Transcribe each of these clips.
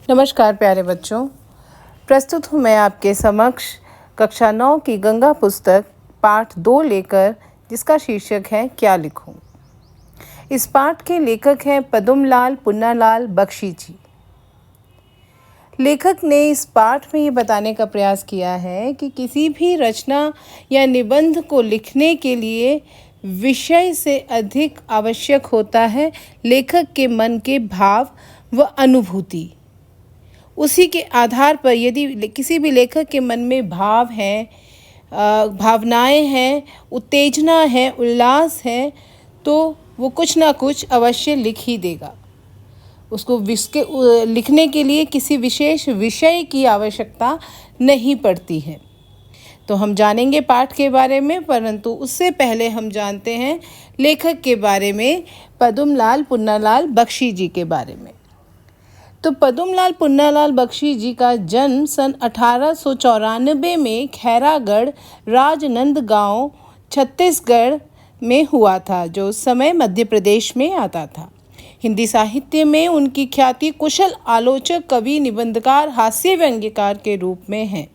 नमस्कार प्यारे बच्चों, प्रस्तुत हूँ मैं आपके समक्ष कक्षा 9 की गंगा पुस्तक पाठ 2 लेकर, जिसका शीर्षक है क्या लिखूं। इस पाठ के लेखक हैं पद्मलाल पुन्नालाल बख्शी जी। लेखक ने इस पाठ में ये बताने का प्रयास किया है कि किसी भी रचना या निबंध को लिखने के लिए विषय से अधिक आवश्यक होता है लेखक के मन के भाव व अनुभूति। उसी के आधार पर यदि किसी भी लेखक के मन में भाव हैं, भावनाएं हैं, उत्तेजना है, उल्लास है, तो वो कुछ ना कुछ अवश्य लिख ही देगा। उसको लिखने के लिए किसी विशेष विषय की आवश्यकता नहीं पड़ती है। तो हम जानेंगे पाठ के बारे में, परंतु उससे पहले हम जानते हैं लेखक के बारे में, पद्मलाल पुन्नालाल बख्शी जी के बारे में। तो पद्मलाल पुन्नालाल बख्शी जी का जन्म सन 1894 में खैरागढ़ राजनंदगांव छत्तीसगढ़ में हुआ था, जो उस समय मध्य प्रदेश में आता था। हिंदी साहित्य में उनकी ख्याति कुशल आलोचक, कवि, निबंधकार, हास्य व्यंग्यकार के रूप में है।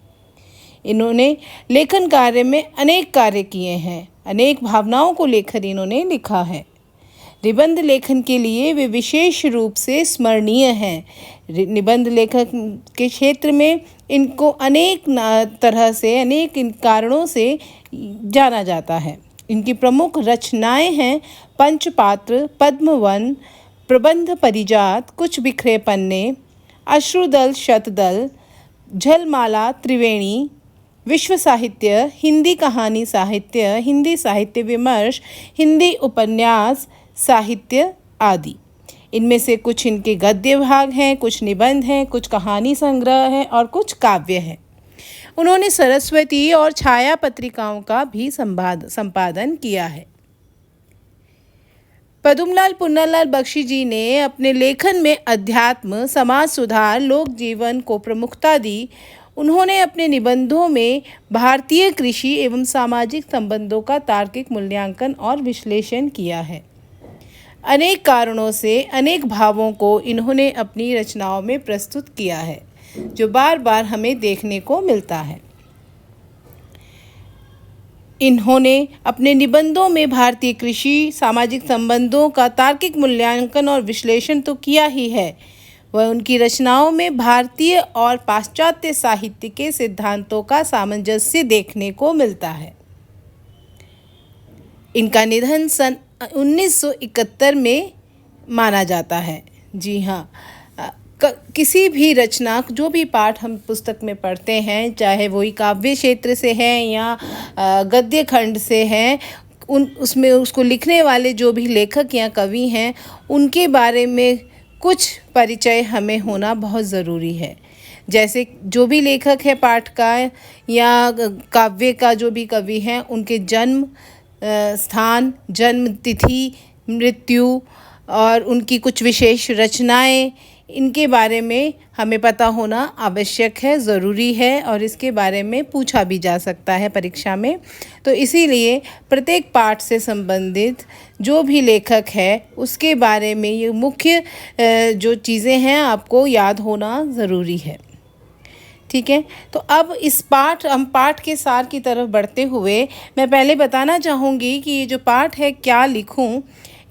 इन्होंने लेखन कार्य में अनेक कार्य किए हैं, अनेक भावनाओं को लेकर इन्होंने लिखा है। निबंध लेखन के लिए वे विशेष रूप से स्मरणीय हैं। निबंध लेखन के क्षेत्र में इनको अनेक तरह से, अनेक कारणों से जाना जाता है। इनकी प्रमुख रचनाएं हैं पंचपात्र, पद्मवन, प्रबंध परिजात, कुछ बिखरे पन्ने, अश्रुदल शतदल, झलमाला त्रिवेणी, विश्व साहित्य, हिंदी कहानी साहित्य, हिंदी साहित्य विमर्श, हिंदी उपन्यास साहित्य आदि। इनमें से कुछ इनके गद्य भाग हैं, कुछ निबंध हैं, कुछ कहानी संग्रह हैं और कुछ काव्य हैं। उन्होंने सरस्वती और छाया पत्रिकाओं का भी संपादन किया है। पद्मलाल पुन्नालाल बख्शी जी ने अपने लेखन में अध्यात्म, समाज सुधार, लोक जीवन को प्रमुखता दी। उन्होंने अपने निबंधों में भारतीय कृषि एवं सामाजिक संबंधों का तार्किक मूल्यांकन और विश्लेषण किया है। अनेक कारणों से अनेक भावों को इन्होंने अपनी रचनाओं में प्रस्तुत किया है, जो बार बार हमें देखने को मिलता है। इन्होंने अपने निबंधों में भारतीय कृषि, सामाजिक संबंधों का तार्किक मूल्यांकन और विश्लेषण तो किया ही है, वह उनकी रचनाओं में भारतीय और पाश्चात्य साहित्य के सिद्धांतों का सामंजस्य देखने को मिलता है। इनका निधन सन 1971 में माना जाता है। जी हाँ, किसी भी रचना, जो भी पाठ हम पुस्तक में पढ़ते हैं, चाहे वही काव्य क्षेत्र से है या गद्य खंड से है, उसमें उसको लिखने वाले जो भी लेखक या कवि हैं, उनके बारे में कुछ परिचय हमें होना बहुत ज़रूरी है। जैसे जो भी लेखक है पाठ का या काव्य का जो भी कवि हैं, उनके जन्म स्थान, जन्म तिथि, मृत्यु और उनकी कुछ विशेष रचनाएं, इनके बारे में हमें पता होना आवश्यक है, ज़रूरी है, और इसके बारे में पूछा भी जा सकता है परीक्षा में। तो इसीलिए प्रत्येक पाठ से संबंधित जो भी लेखक है, उसके बारे में ये मुख्य जो चीज़ें हैं आपको याद होना ज़रूरी है। ठीक है, तो अब हम पाठ के सार की तरफ बढ़ते हुए मैं पहले बताना चाहूँगी कि ये जो पाठ है क्या लिखूं,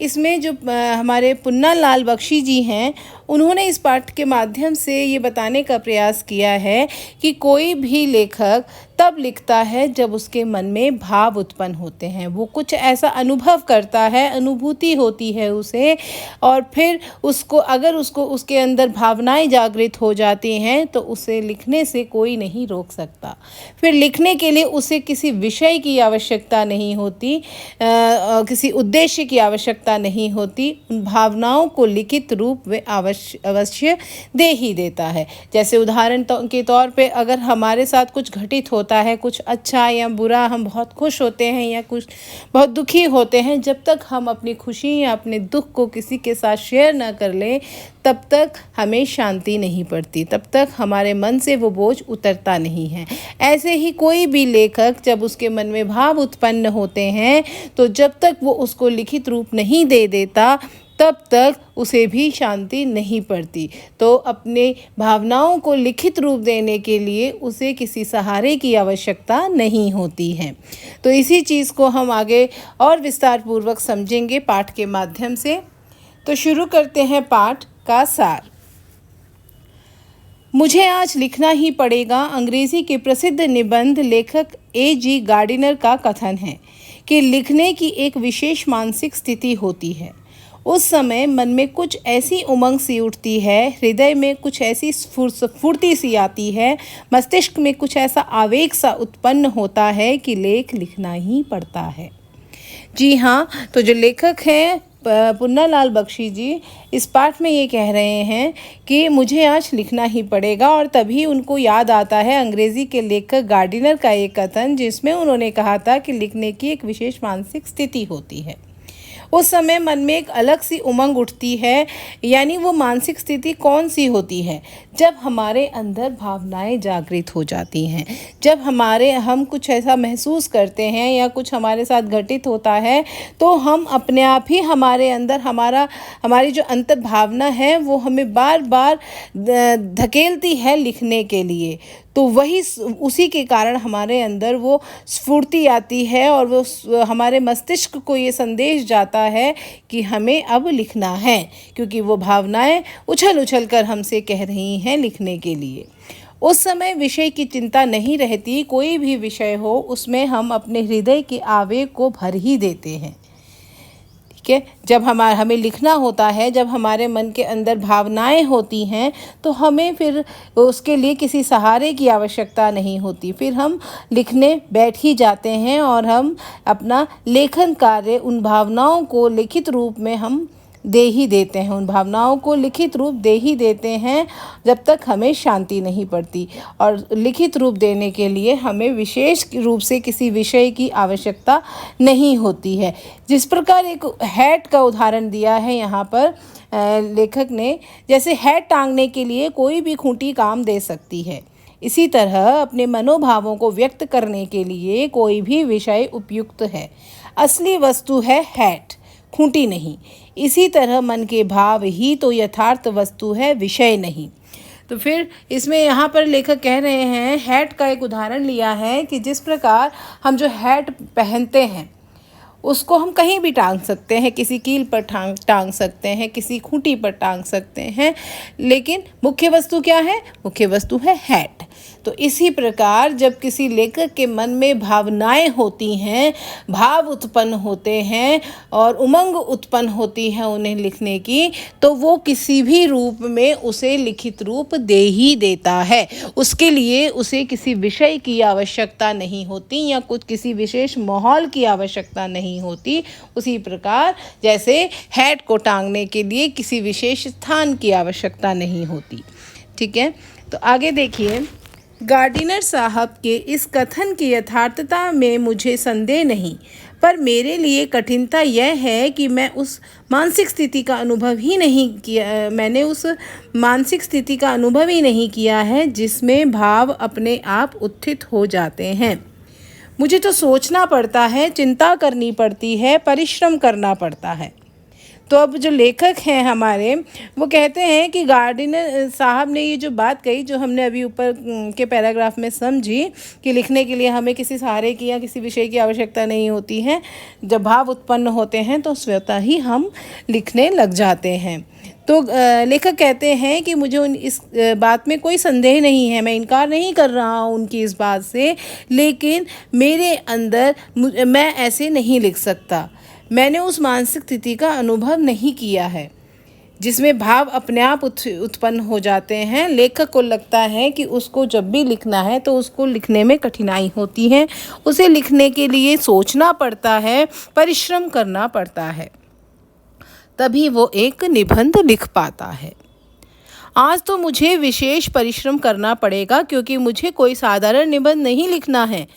इसमें जो हमारे पुन्नालाल बख्शी जी हैं, उन्होंने इस पाठ के माध्यम से ये बताने का प्रयास किया है कि कोई भी लेखक तब लिखता है जब उसके मन में भाव उत्पन्न होते हैं, वो कुछ ऐसा अनुभव करता है, अनुभूति होती है उसे, और फिर उसको उसके अंदर भावनाएं जागृत हो जाती हैं, तो उसे लिखने से कोई नहीं रोक सकता। फिर लिखने के लिए उसे किसी विषय की आवश्यकता नहीं होती, किसी उद्देश्य की आवश्यकता नहीं होती। उन भावनाओं को लिखित रूप वे अवश्य दे ही देता है। जैसे उदाहरण के तौर पे अगर हमारे साथ कुछ घटित होता है, कुछ अच्छा या बुरा, हम बहुत खुश होते हैं या कुछ बहुत दुखी होते हैं, जब तक हम अपनी खुशी या अपने दुख को किसी के साथ शेयर ना कर लें, तब तक हमें शांति नहीं पड़ती, तब तक हमारे मन से वो बोझ उतरता नहीं है। ऐसे ही कोई भी लेखक जब उसके मन में भाव उत्पन्न होते हैं, तो जब तक वो उसको लिखित रूप नहीं दे देता, तब तक उसे भी शांति नहीं पड़ती। तो अपने भावनाओं को लिखित रूप देने के लिए उसे किसी सहारे की आवश्यकता नहीं होती है। तो इसी चीज़ को हम आगे और विस्तार पूर्वक समझेंगे पाठ के माध्यम से। तो शुरू करते हैं पाठ का सार। मुझे आज लिखना ही पड़ेगा अंग्रेजी के प्रसिद्ध निबंध लेखक A.G. गार्डिनर का कथन है कि लिखने की एक विशेष मानसिक स्थिति होती है। उस समय मन में कुछ ऐसी उमंग सी उठती है, हृदय में कुछ ऐसी स्फूर्ति सी आती है, मस्तिष्क में कुछ ऐसा आवेग सा उत्पन्न होता है कि लेख लिखना ही पड़ता है। जी हाँ, तो जो लेखक हैं पुन्नालाल बख्शी जी इस पाठ में ये कह रहे हैं कि मुझे आज लिखना ही पड़ेगा, और तभी उनको याद आता है अंग्रेज़ी के लेखक गार्डिनर का एक कथन जिसमें उन्होंने कहा था कि लिखने की एक विशेष मानसिक स्थिति होती है। उस समय मन में एक अलग सी उमंग उठती है। यानी वो मानसिक स्थिति कौन सी होती है? जब हमारे अंदर भावनाएं जागृत हो जाती हैं, जब हम कुछ ऐसा महसूस करते हैं या कुछ हमारे साथ घटित होता है, तो हम अपने आप ही हमारे अंदर हमारी जो अंतर भावना है वो हमें बार बार धकेलती है लिखने के लिए। तो वही उसी के कारण हमारे अंदर वो स्फूर्ति आती है और वो हमारे मस्तिष्क को ये संदेश जाता है कि हमें अब लिखना है, क्योंकि वो भावनाएं उछल उछल कर हमसे कह रही हैं लिखने के लिए। उस समय विषय की चिंता नहीं रहती, कोई भी विषय हो उसमें हम अपने हृदय के आवेग को भर ही देते हैं। ठीक है, जब हमें लिखना होता है, जब हमारे मन के अंदर भावनाएं होती हैं, तो हमें फिर उसके लिए किसी सहारे की आवश्यकता नहीं होती। फिर हम लिखने बैठ ही जाते हैं और हम अपना लेखन कार्य उन भावनाओं को लिखित रूप में हम दे ही देते हैं, उन भावनाओं को लिखित रूप दे ही देते हैं जब तक हमें शांति नहीं पड़ती। और लिखित रूप देने के लिए हमें विशेष रूप से किसी विषय की आवश्यकता नहीं होती है। जिस प्रकार एक हैट का उदाहरण दिया है यहाँ पर लेखक ने, जैसे हैट टांगने के लिए कोई भी खूंटी काम दे सकती है, इसी तरह अपने मनोभावों को व्यक्त करने के लिए कोई भी विषय उपयुक्त है। असली वस्तु है हैट, खूंटी नहीं। इसी तरह मन के भाव ही तो यथार्थ वस्तु है, विषय नहीं। तो फिर इसमें यहाँ पर लेखक कह रहे हैं, हैट का एक उदाहरण लिया है कि जिस प्रकार हम जो हैट पहनते हैं उसको हम कहीं भी टांग सकते हैं, किसी कील पर टांग सकते हैं, किसी खूंटी पर टांग सकते हैं, लेकिन मुख्य वस्तु क्या है? मुख्य वस्तु है हैट। तो इसी प्रकार जब किसी लेखक के मन में भावनाएं होती हैं, भाव उत्पन्न होते हैं और उमंग उत्पन्न होती है उन्हें लिखने की, तो वो किसी भी रूप में उसे लिखित रूप दे ही देता है। उसके लिए उसे किसी विषय की आवश्यकता नहीं होती या कुछ किसी विशेष माहौल की आवश्यकता नहीं होती। उसी प्रकार जैसे हैट को टांगने के लिए किसी विशेष स्थान की आवश्यकता नहीं होती। ठीक है, तो आगे देखिए, गार्डिनर साहब के इस कथन की यथार्थता में मुझे संदेह नहीं, पर मेरे लिए कठिनता यह है कि मैंने उस मानसिक स्थिति का अनुभव ही नहीं किया है जिसमें भाव अपने आप उत्थित हो जाते हैं। मुझे तो सोचना पड़ता है, चिंता करनी पड़ती है, परिश्रम करना पड़ता है। तो अब जो लेखक हैं हमारे, वो कहते हैं कि गार्डिनर साहब ने ये जो बात कही, जो हमने अभी ऊपर के पैराग्राफ में समझी कि लिखने के लिए हमें किसी सहारे की या किसी विषय की आवश्यकता नहीं होती है, जब भाव उत्पन्न होते हैं तो स्वतः ही हम लिखने लग जाते हैं। तो लेखक कहते हैं कि मुझे इस बात में कोई संदेह नहीं है, मैं इनकार नहीं कर रहा हूँ उनकी इस बात से, लेकिन मेरे अंदर मैं ऐसे नहीं लिख सकता। मैंने उस मानसिक स्थिति का अनुभव नहीं किया है जिसमें भाव अपने आप उत्पन्न हो जाते हैं। लेखक को लगता है कि उसको जब भी लिखना है तो उसको लिखने में कठिनाई होती है, उसे लिखने के लिए सोचना पड़ता है, परिश्रम करना पड़ता है, तभी वो एक निबंध लिख पाता है। आज तो मुझे विशेष परिश्रम करना पड़ेगा क्योंकि मुझे कोई साधारण निबंध नहीं लिखना है।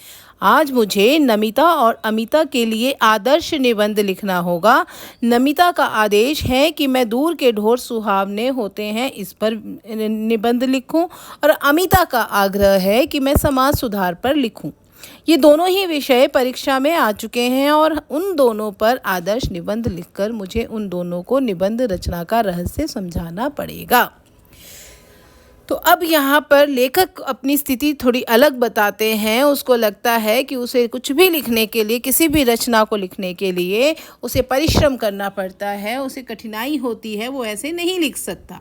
आज मुझे नमिता और अमिता के लिए आदर्श निबंध लिखना होगा। नमिता का आदेश है कि मैं दूर के ढोर सुहावने होते हैं इस पर निबंध लिखूं, और अमिता का आग्रह है कि मैं समाज सुधार पर लिखूं। ये दोनों ही विषय परीक्षा में आ चुके हैं और उन दोनों पर आदर्श निबंध लिखकर मुझे उन दोनों को निबंध रचना का रहस्य समझाना पड़ेगा। तो अब यहाँ पर लेखक अपनी स्थिति थोड़ी अलग बताते हैं। उसको लगता है कि उसे कुछ भी लिखने के लिए, किसी भी रचना को लिखने के लिए उसे परिश्रम करना पड़ता है, उसे कठिनाई होती है, वो ऐसे नहीं लिख सकता।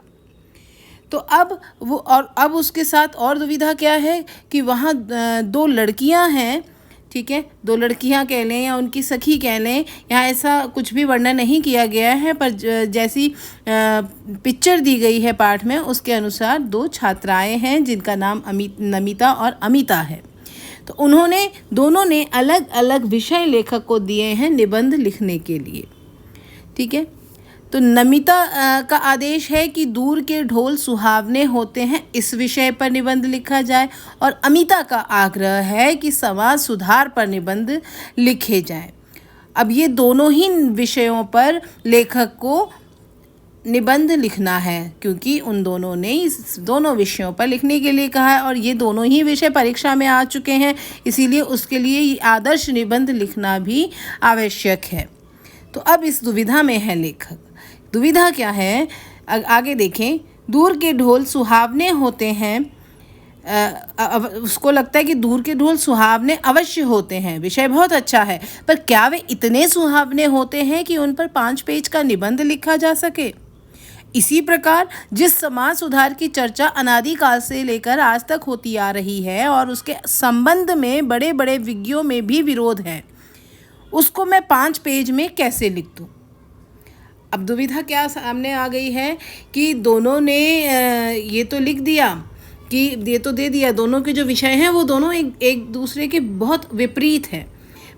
तो अब उसके साथ और दुविधा क्या है कि वहाँ दो लड़कियाँ हैं, ठीक है, दो लड़कियाँ कह लें या उनकी सखी कह लें, यहाँ ऐसा कुछ भी वर्णन नहीं किया गया है, पर जैसी पिक्चर दी गई है पाठ में उसके अनुसार दो छात्राएं हैं जिनका नाम नमिता और अमिता है। तो उन्होंने दोनों ने अलग अलग विषय लेखक को दिए हैं निबंध लिखने के लिए, ठीक है। तो नमिता का आदेश है कि दूर के ढोल सुहावने होते हैं, इस विषय पर निबंध लिखा जाए, और अमिता का आग्रह है कि समाज सुधार पर निबंध लिखे जाए। अब ये दोनों ही विषयों पर लेखक को निबंध लिखना है, क्योंकि उन दोनों ने इस दोनों विषयों पर लिखने के लिए कहा है और ये दोनों ही विषय परीक्षा में आ चुके हैं, इसीलिए उसके लिए आदर्श निबंध लिखना भी आवश्यक है। तो अब इस दुविधा में है लेखक। दुविधा क्या है, आगे देखें। दूर के ढोल सुहावने होते हैं, उसको लगता है कि दूर के ढोल सुहावने अवश्य होते हैं, विषय बहुत अच्छा है, पर क्या वे इतने सुहावने होते हैं कि उन पर 5 पेज का निबंध लिखा जा सके। इसी प्रकार जिस समाज सुधार की चर्चा अनादिकाल से लेकर आज तक होती आ रही है और उसके संबंध में बड़े बड़े विज्ञों में भी विरोध है, उसको मैं 5 पेज में कैसे लिख दूँ। अब दुविधा क्या सामने आ गई है कि दोनों ने ये तो लिख दिया कि ये तो दे दिया, दोनों के जो विषय हैं वो दोनों एक दूसरे के बहुत विपरीत हैं।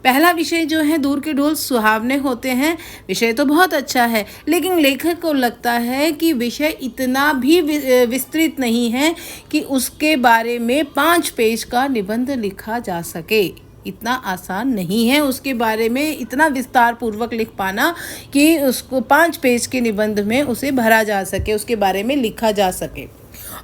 पहला विषय जो है दूर के ढोल सुहावने होते हैं, विषय तो बहुत अच्छा है, लेकिन लेखक को लगता है कि विषय इतना भी विस्तृत नहीं है कि उसके बारे में 5 पेज का निबंध लिखा जा सके। इतना आसान नहीं है उसके बारे में इतना विस्तार पूर्वक लिख पाना कि उसको 5 पेज के निबंध में उसे भरा जा सके, उसके बारे में लिखा जा सके।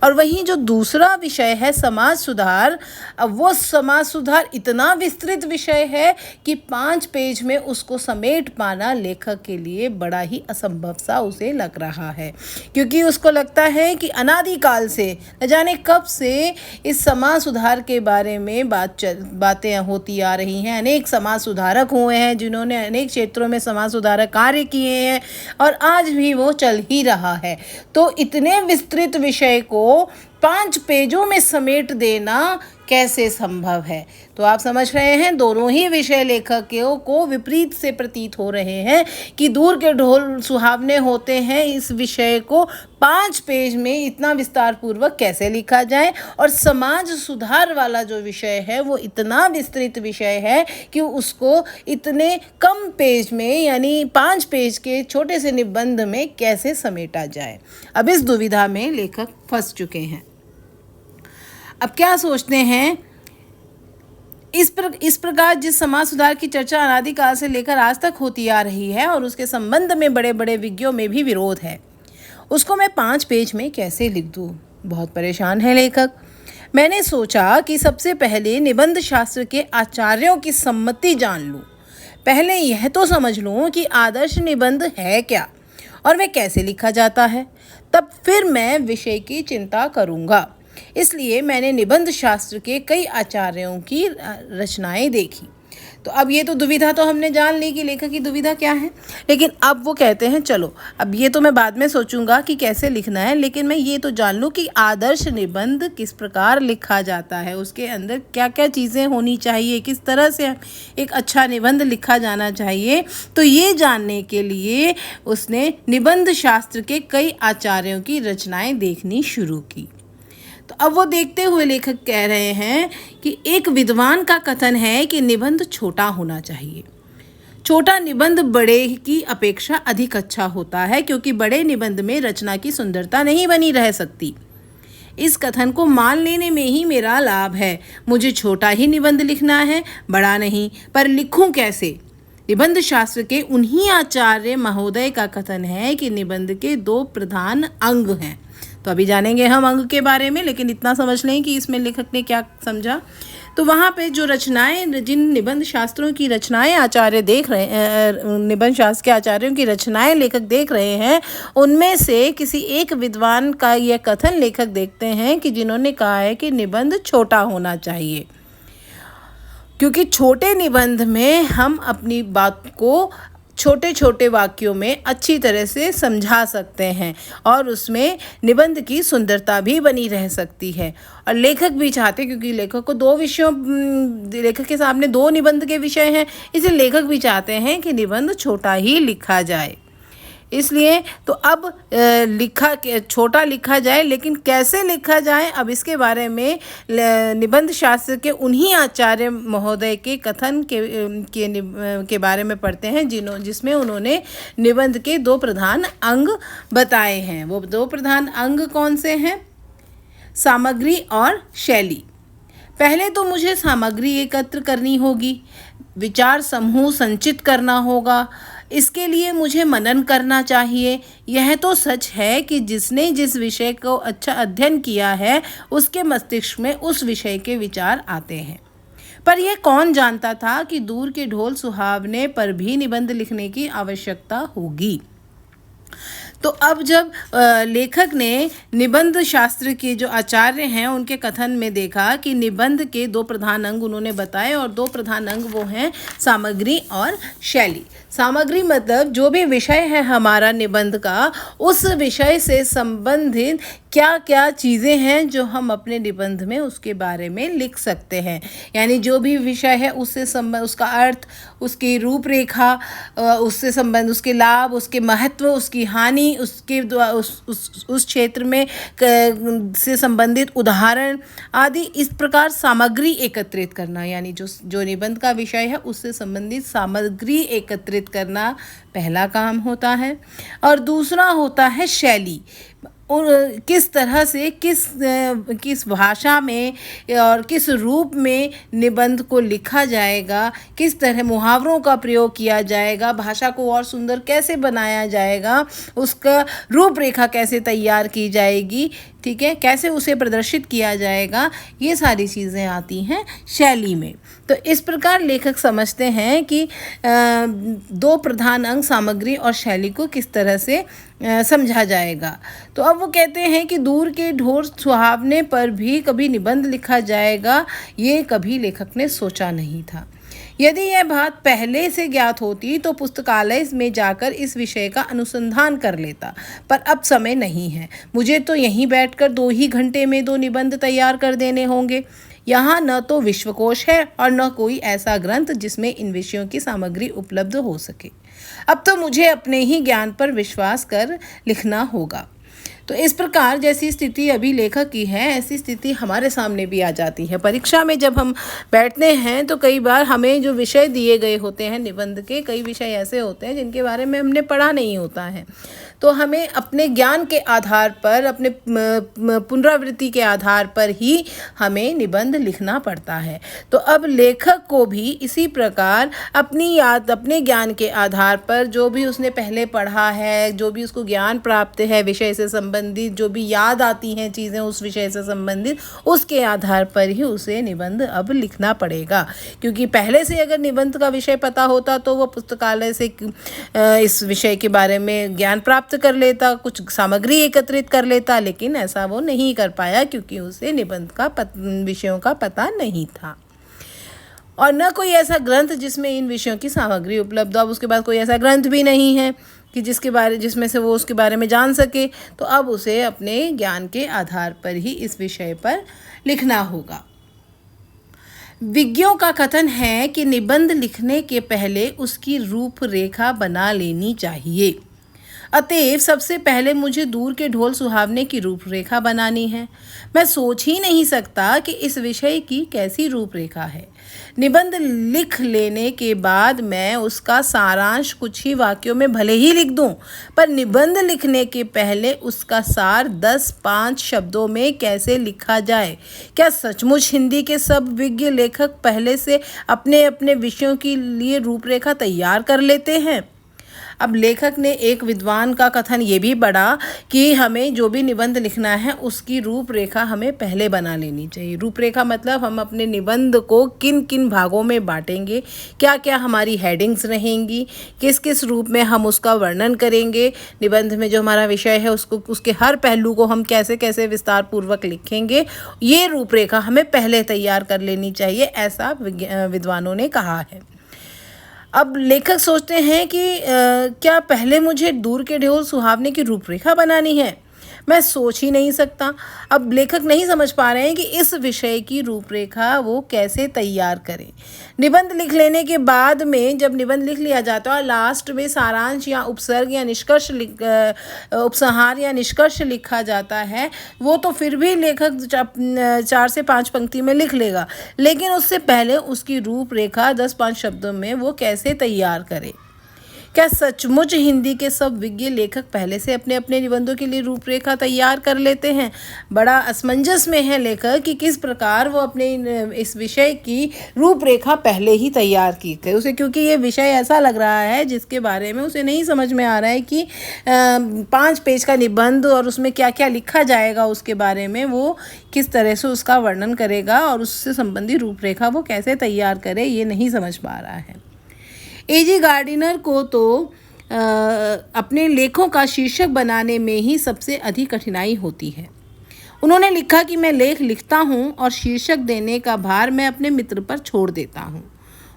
और वहीं जो दूसरा विषय है समाज सुधार, अब वो समाज सुधार इतना विस्तृत विषय है कि 5 पेज में उसको समेट पाना लेखक के लिए बड़ा ही असंभव सा उसे लग रहा है, क्योंकि उसको लगता है कि अनादिकाल से न जाने कब से इस समाज सुधार के बारे में बातें होती आ रही हैं। अनेक समाज सुधारक हुए हैं जिन्होंने अनेक क्षेत्रों में समाज सुधारक कार्य किए हैं और आज भी वो चल ही रहा है। तो इतने विस्तृत विषय को 5 पेजों में समेट देना कैसे संभव है। तो आप समझ रहे हैं दोनों ही विषय लेखकों को विपरीत से प्रतीत हो रहे हैं कि दूर के ढोल सुहावने होते हैं, इस विषय को 5 पेज में इतना विस्तार पूर्वक कैसे लिखा जाए, और समाज सुधार वाला जो विषय है वो इतना विस्तृत विषय है कि उसको इतने कम पेज में यानी 5 पेज के छोटे से निबंध में कैसे समेटा जाए। अब इस दुविधा में लेखक फंस चुके हैं। अब क्या सोचते हैं, इस प्रकार जिस समाज सुधार की चर्चा अनादिकाल से लेकर आज तक होती आ रही है और उसके संबंध में बड़े बड़े विज्ञों में भी विरोध है, उसको मैं 5 पेज में कैसे लिख दूँ। बहुत परेशान है लेखक। मैंने सोचा कि सबसे पहले निबंध शास्त्र के आचार्यों की सम्मति जान लूँ। पहले यह तो समझ लूँ कि आदर्श निबंध है क्या और वह कैसे लिखा जाता है, तब फिर मैं विषय की चिंता करूँगा। इसलिए मैंने निबंध शास्त्र के कई आचार्यों की रचनाएं देखी। तो अब ये तो दुविधा तो हमने जान ली कि लेखक की दुविधा क्या है, लेकिन अब वो कहते हैं चलो अब ये तो मैं बाद में सोचूंगा कि कैसे लिखना है, लेकिन मैं ये तो जान लूँ कि आदर्श निबंध किस प्रकार लिखा जाता है, उसके अंदर क्या क्या चीज़ें होनी चाहिए, किस तरह से एक अच्छा निबंध लिखा जाना चाहिए। तो ये जानने के लिए उसने निबंध शास्त्र के कई आचार्यों की रचनाएँ देखनी शुरू की। तो अब वो देखते हुए लेखक कह रहे हैं कि एक विद्वान का कथन है कि निबंध छोटा होना चाहिए। छोटा निबंध बड़े की अपेक्षा अधिक अच्छा होता है, क्योंकि बड़े निबंध में रचना की सुंदरता नहीं बनी रह सकती। इस कथन को मान लेने में ही मेरा लाभ है। मुझे छोटा ही निबंध लिखना है, बड़ा नहीं। पर लिखूं कैसे? निबंध शास्त्र के उन्हीं आचार्य महोदय का कथन है कि निबंध के 2 प्रधान अंग हैं। तो अभी जानेंगे हम अंग के बारे में, लेकिन इतना समझ लें कि इसमें लेखक ने क्या समझा। तो वहाँ पे जो रचनाएं, जिन निबंध शास्त्रों की रचनाएं आचार्य देख रहे निबंध शास्त्र के आचार्यों की रचनाएं लेखक देख रहे हैं, उनमें से किसी एक विद्वान का यह कथन लेखक देखते हैं कि जिन्होंने कहा है कि निबंध छोटा होना चाहिए, क्योंकि छोटे निबंध में हम अपनी बात को छोटे छोटे वाक्यों में अच्छी तरह से समझा सकते हैं और उसमें निबंध की सुंदरता भी बनी रह सकती है। और लेखक भी चाहते, क्योंकि लेखक के सामने 2 निबंध के विषय हैं, इसलिए लेखक भी चाहते हैं कि निबंध छोटा ही लिखा जाए। इसलिए तो अब छोटा लिखा जाए, लेकिन कैसे लिखा जाए, अब इसके बारे में निबंध शास्त्र के उन्हीं आचार्य महोदय के कथन के बारे में पढ़ते हैं जिसमें उन्होंने निबंध के 2 प्रधान अंग बताए हैं। वो 2 प्रधान अंग कौन से हैं? सामग्री और शैली। पहले तो मुझे सामग्री एकत्र करनी होगी, विचार समूह संचित करना होगा, इसके लिए मुझे मनन करना चाहिए। यह तो सच है कि जिसने जिस विषय को अच्छा अध्ययन किया है उसके मस्तिष्क में उस विषय के विचार आते हैं, पर यह कौन जानता था कि दूर के ढोल सुहावने पर भी निबंध लिखने की आवश्यकता होगी। तो अब जब लेखक ने निबंध शास्त्र के जो आचार्य हैं उनके कथन में देखा कि निबंध के 2 प्रधान अंग उन्होंने बताए, और 2 प्रधान अंग वो हैं सामग्री और शैली। सामग्री मतलब जो भी विषय है हमारा निबंध का, उस विषय से संबंधित क्या क्या चीज़ें हैं जो हम अपने निबंध में उसके बारे में लिख सकते हैं। यानी जो भी विषय है उससे संबंध, उसका अर्थ, उसकी रूपरेखा, उससे संबंध, उसके लाभ, उसके महत्व, उसकी हानि, उसके उस क्षेत्र में से संबंधित उदाहरण आदि, इस प्रकार सामग्री एकत्रित करना। यानी जो निबंध का विषय है उससे संबंधित सामग्री एकत्रित करना पहला काम होता है। और दूसरा होता है शैली, और किस तरह से किस भाषा में और किस रूप में निबंध को लिखा जाएगा, किस तरह मुहावरों का प्रयोग किया जाएगा, भाषा को और सुंदर कैसे बनाया जाएगा, उसका रूपरेखा कैसे तैयार की जाएगी, ठीक है, कैसे उसे प्रदर्शित किया जाएगा, ये सारी चीज़ें आती हैं शैली में। तो इस प्रकार लेखक समझते हैं कि 2 प्रधान अंग सामग्री और शैली को किस तरह से समझा जाएगा। तो अब वो कहते हैं कि दूर के ढोल सुहावने पर भी कभी निबंध लिखा जाएगा, ये कभी लेखक ने सोचा नहीं था। यदि यह बात पहले से ज्ञात होती तो पुस्तकालय में जाकर इस विषय का अनुसंधान कर लेता, पर अब समय नहीं है। मुझे तो यहीं बैठकर 2 ही घंटे में 2 निबंध तैयार कर देने होंगे। यहाँ न तो विश्वकोश है और न कोई ऐसा ग्रंथ जिसमें इन विषयों की सामग्री उपलब्ध हो सके। अब तो मुझे अपने ही ज्ञान पर विश्वास कर लिखना होगा। तो इस प्रकार जैसी स्थिति अभी लेखक की है, ऐसी स्थिति हमारे सामने भी आ जाती है। परीक्षा में जब हम बैठते हैं तो कई बार हमें जो विषय दिए गए होते हैं निबंध के, कई विषय ऐसे होते हैं जिनके बारे में हमने पढ़ा नहीं होता है, तो हमें अपने ज्ञान के आधार पर, अपने पुनरावृत्ति के आधार पर ही हमें निबंध लिखना पड़ता है। तो अब लेखक को भी इसी प्रकार अपने ज्ञान के आधार पर जो भी उसने पहले पढ़ा है, जो भी उसको ज्ञान प्राप्त है विषय से संबंधित, जो भी याद आती हैं चीज़ें उस विषय से संबंधित, उसके आधार पर ही उसे निबंध अब लिखना पड़ेगा। क्योंकि पहले से अगर निबंध का विषय पता होता तो वो पुस्तकालय से इस विषय के बारे में ज्ञान प्राप्त कर लेता, कुछ सामग्री एकत्रित कर लेता, लेकिन ऐसा वो नहीं कर पाया क्योंकि उसे निबंध का विषयों का पता नहीं था, और न कोई ऐसा ग्रंथ जिसमें इन विषयों की सामग्री उपलब्ध हो। अब उसके बाद कोई ऐसा ग्रंथ भी नहीं है कि जिसमें से वो उसके बारे में जान सके, तो अब उसे अपने ज्ञान के आधार पर ही इस विषय पर लिखना होगा। विज्ञों का कथन है कि निबंध लिखने के पहले उसकी रूपरेखा बना लेनी चाहिए। अतएव सबसे पहले मुझे दूर के ढोल सुहावने की रूपरेखा बनानी है। मैं सोच ही नहीं सकता कि इस विषय की कैसी रूपरेखा है। निबंध लिख लेने के बाद मैं उसका सारांश कुछ ही वाक्यों में भले ही लिख दूं, पर निबंध लिखने के पहले उसका सार 10-5 शब्दों में कैसे लिखा जाए। क्या सचमुच हिंदी के सब विज्ञ लेखक पहले से अपने अपने विषयों के लिए रूपरेखा तैयार कर लेते हैं? अब लेखक ने एक विद्वान का कथन ये भी पढ़ा कि हमें जो भी निबंध लिखना है उसकी रूपरेखा हमें पहले बना लेनी चाहिए। रूपरेखा मतलब हम अपने निबंध को किन किन भागों में बांटेंगे, क्या क्या हमारी हेडिंग्स रहेंगी, किस किस रूप में हम उसका वर्णन करेंगे, निबंध में जो हमारा विषय है उसको उसके हर पहलू को हम कैसे कैसे विस्तार पूर्वक लिखेंगे, ये रूपरेखा हमें पहले तैयार कर लेनी चाहिए, ऐसा विद्वानों ने कहा है। अब लेखक सोचते हैं कि क्या पहले मुझे दूर के ढोल सुहावने की रूपरेखा बनानी है? मैं सोच ही नहीं सकता। अब लेखक नहीं समझ पा रहे हैं कि इस विषय की रूपरेखा वो कैसे तैयार करें। निबंध लिख लेने के बाद में जब निबंध लिख लिया जाता है और लास्ट में सारांश या उपसर्ग या निष्कर्ष उपसंहार या निष्कर्ष लिखा जाता है, वो तो फिर भी लेखक 4 से 5 पंक्ति में लिख लेगा, लेकिन उससे पहले उसकी रूपरेखा 10-5 शब्दों में वो कैसे तैयार करे। क्या सचमुच हिंदी के सब विज्ञ लेखक पहले से अपने अपने निबंधों के लिए रूपरेखा तैयार कर लेते हैं? बड़ा असमंजस में है लेखक कि किस प्रकार वो अपने इस विषय की रूपरेखा पहले ही तैयार की है उसे, क्योंकि ये विषय ऐसा लग रहा है जिसके बारे में उसे नहीं समझ में आ रहा है कि 5 पेज का निबंध और उसमें क्या क्या लिखा जाएगा, उसके बारे में वो किस तरह से उसका वर्णन करेगा और उससे संबंधी रूपरेखा वो कैसे तैयार करे, ये नहीं समझ पा रहा है। एजी गार्डिनर को तो अपने लेखों का शीर्षक बनाने में ही सबसे अधिक कठिनाई होती है। उन्होंने लिखा कि मैं लेख लिखता हूँ और शीर्षक देने का भार मैं अपने मित्र पर छोड़ देता हूँ।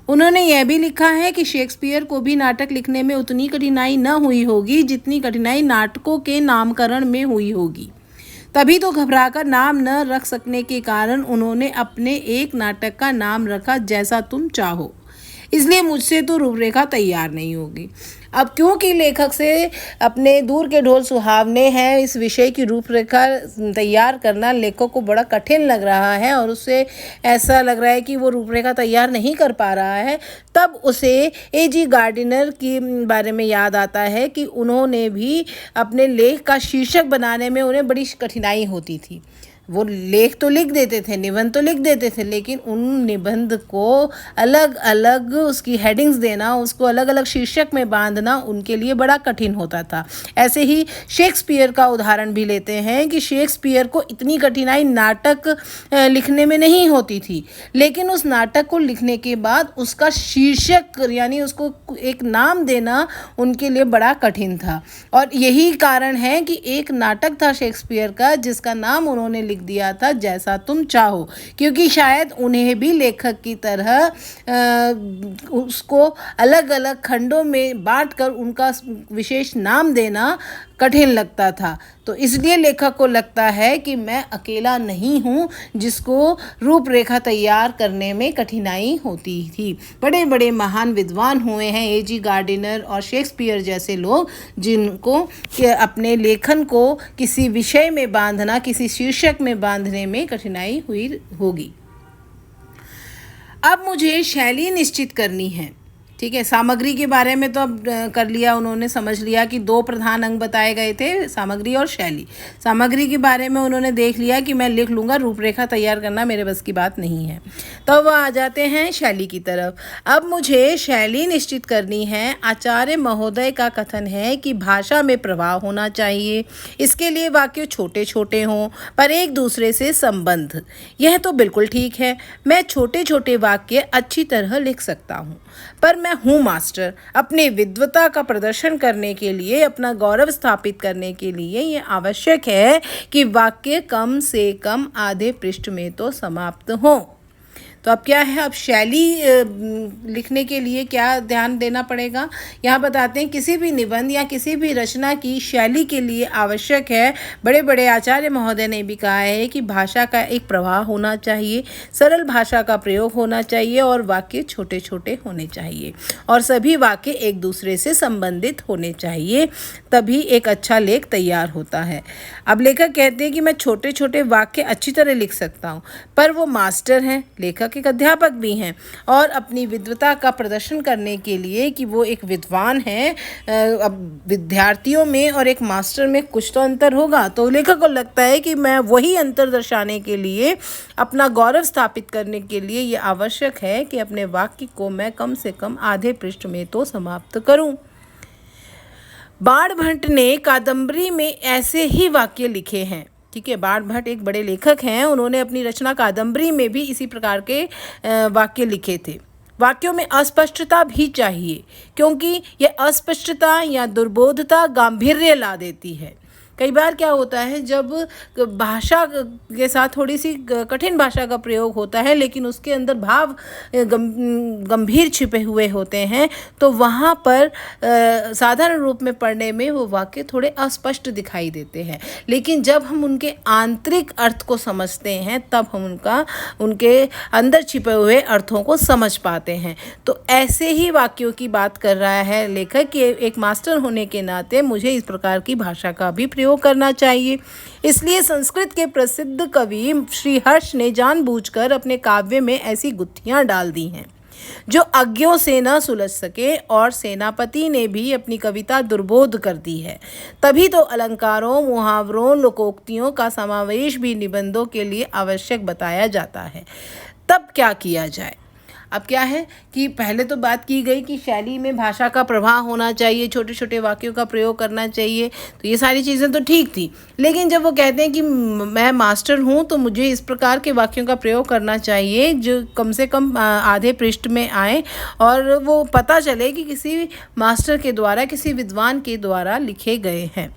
उन्होंने यह भी लिखा है कि शेक्सपियर को भी नाटक लिखने में उतनी कठिनाई न हुई होगी जितनी कठिनाई नाटकों के नामकरण में हुई होगी। तभी तो घबराकर नाम न रख सकने के कारण उन्होंने अपने एक नाटक का नाम रखा जैसा तुम चाहो। इसलिए मुझसे तो रूपरेखा तैयार नहीं होगी। अब क्योंकि लेखक से अपने दूर के ढोल सुहावने हैं, इस विषय की रूपरेखा तैयार करना लेखक को बड़ा कठिन लग रहा है और उससे ऐसा लग रहा है कि वो रूपरेखा तैयार नहीं कर पा रहा है, तब उसे एजी गार्डिनर के बारे में याद आता है कि उन्होंने भी अपने लेख का शीर्षक बनाने में उन्हें बड़ी कठिनाई होती थी। वो लेख तो लिख देते थे, निबंध तो लिख देते थे, लेकिन उन निबंध को अलग अलग उसकी हेडिंग्स देना, उसको अलग अलग शीर्षक में बांधना उनके लिए बड़ा कठिन होता था। ऐसे ही शेक्सपियर का उदाहरण भी लेते हैं कि शेक्सपियर को इतनी कठिनाई नाटक लिखने में नहीं होती थी, लेकिन उस नाटक को लिखने के बाद उसका शीर्षक यानी उसको एक नाम देना उनके लिए बड़ा कठिन था। और यही कारण है कि एक नाटक था शेक्सपियर का जिसका नाम उन्होंने लिख दिया था जैसा तुम चाहो, क्योंकि शायद उन्हें भी लेखक की तरह उसको अलग अलग खंडों में बांटकर उनका विशेष नाम देना कठिन लगता था। तो इसलिए लेखक को लगता है कि मैं अकेला नहीं हूँ जिसको रूपरेखा तैयार करने में कठिनाई होती थी। बड़े बड़े महान विद्वान हुए हैं एजी गार्डिनर और शेक्सपियर जैसे लोग, जिनको अपने लेखन को किसी विषय में बांधना, किसी शीर्षक में बांधने में कठिनाई हुई होगी। अब मुझे शैली निश्चित करनी है। ठीक है, सामग्री के बारे में तो अब कर लिया उन्होंने, समझ लिया कि 2 प्रधान अंग बताए गए थे, सामग्री और शैली। सामग्री के बारे में उन्होंने देख लिया कि मैं लिख लूँगा, रूपरेखा तैयार करना मेरे बस की बात नहीं है। तो वह आ जाते हैं शैली की तरफ। अब मुझे शैली निश्चित करनी है। आचार्य महोदय का कथन है कि भाषा में प्रवाह होना चाहिए, इसके लिए वाक्य छोटे छोटे हों पर एक दूसरे से संबंध। यह तो बिल्कुल ठीक है, मैं छोटे छोटे वाक्य अच्छी तरह लिख सकता हूँ, पर मैं हूँ मास्टर। अपने विद्वता का प्रदर्शन करने के लिए, अपना गौरव स्थापित करने के लिए ये आवश्यक है कि वाक्य कम से कम आधे पृष्ठ में तो समाप्त हों। तो अब क्या है, अब शैली लिखने के लिए क्या ध्यान देना पड़ेगा, यहाँ बताते हैं। किसी भी निबंध या किसी भी रचना की शैली के लिए आवश्यक है, बड़े बड़े आचार्य महोदय ने भी कहा है कि भाषा का एक प्रवाह होना चाहिए, सरल भाषा का प्रयोग होना चाहिए और वाक्य छोटे छोटे होने चाहिए और सभी वाक्य एक दूसरे से संबंधित होने चाहिए, तभी एक अच्छा लेख तैयार होता है। अब लेखक कहते हैं कि मैं छोटे छोटे वाक्य अच्छी तरह लिख सकता हूँ, पर वो मास्टर हैं, लेखक एक अध्यापक भी हैं और अपनी विद्वता का प्रदर्शन करने के लिए कि वो एक विद्वान हैं, अब विद्यार्थियों में और एक मास्टर में कुछ तो अंतर होगा। तो लेखक को लगता है कि मैं वही अंतर दर्शाने के लिए, अपना गौरव स्थापित करने के लिए ये आवश्यक है कि अपने वाक्य को मैं कम से कम आधे पृष्ठ में तो समाप्त करूं। बाण भट्ट ने कादम्बरी में ऐसे ही वाक्य लिखे हैं। ठीक है, बाण भट्ट एक बड़े लेखक हैं, उन्होंने अपनी रचना कादम्बरी में भी इसी प्रकार के वाक्य लिखे थे। वाक्यों में अस्पष्टता भी चाहिए, क्योंकि यह अस्पष्टता या दुर्बोधता गांभीर्य ला देती है। कई बार क्या होता है, जब भाषा के साथ थोड़ी सी कठिन भाषा का प्रयोग होता है, लेकिन उसके अंदर भाव गंभीर छिपे हुए होते हैं, तो वहाँ पर साधारण रूप में पढ़ने में वो वाक्य थोड़े अस्पष्ट दिखाई देते हैं। लेकिन जब हम उनके आंतरिक अर्थ को समझते हैं, तब हम उनके अंदर छिपे हुए अर्थों को समझ पाते हैं। तो ऐसे ही वाक्यों की बात कर रहा है लेखक कि एक मास्टर होने के नाते मुझे इस प्रकार की भाषा का भी प्रयोग करना चाहिए। इसलिए संस्कृत के प्रसिद्ध कवि श्री हर्ष ने जानबूझकर अपने काव्य में ऐसी गुत्थियां डाल दी हैं जो अज्ञों से न सुलझ सके, और सेनापति ने भी अपनी कविता दुर्बोध कर दी है। तभी तो अलंकारों, मुहावरों, लोकोक्तियों का समावेश भी निबंधों के लिए आवश्यक बताया जाता है। तब क्या किया जाए? अब क्या है कि पहले तो बात की गई कि शैली में भाषा का प्रवाह होना चाहिए, छोटे छोटे वाक्यों का प्रयोग करना चाहिए, तो ये सारी चीज़ें तो ठीक थी। लेकिन जब वो कहते हैं कि मैं मास्टर हूँ तो मुझे इस प्रकार के वाक्यों का प्रयोग करना चाहिए जो कम से कम आधे पृष्ठ में आए और वो पता चले कि किसी मास्टर के द्वारा, किसी विद्वान के द्वारा लिखे गए हैं।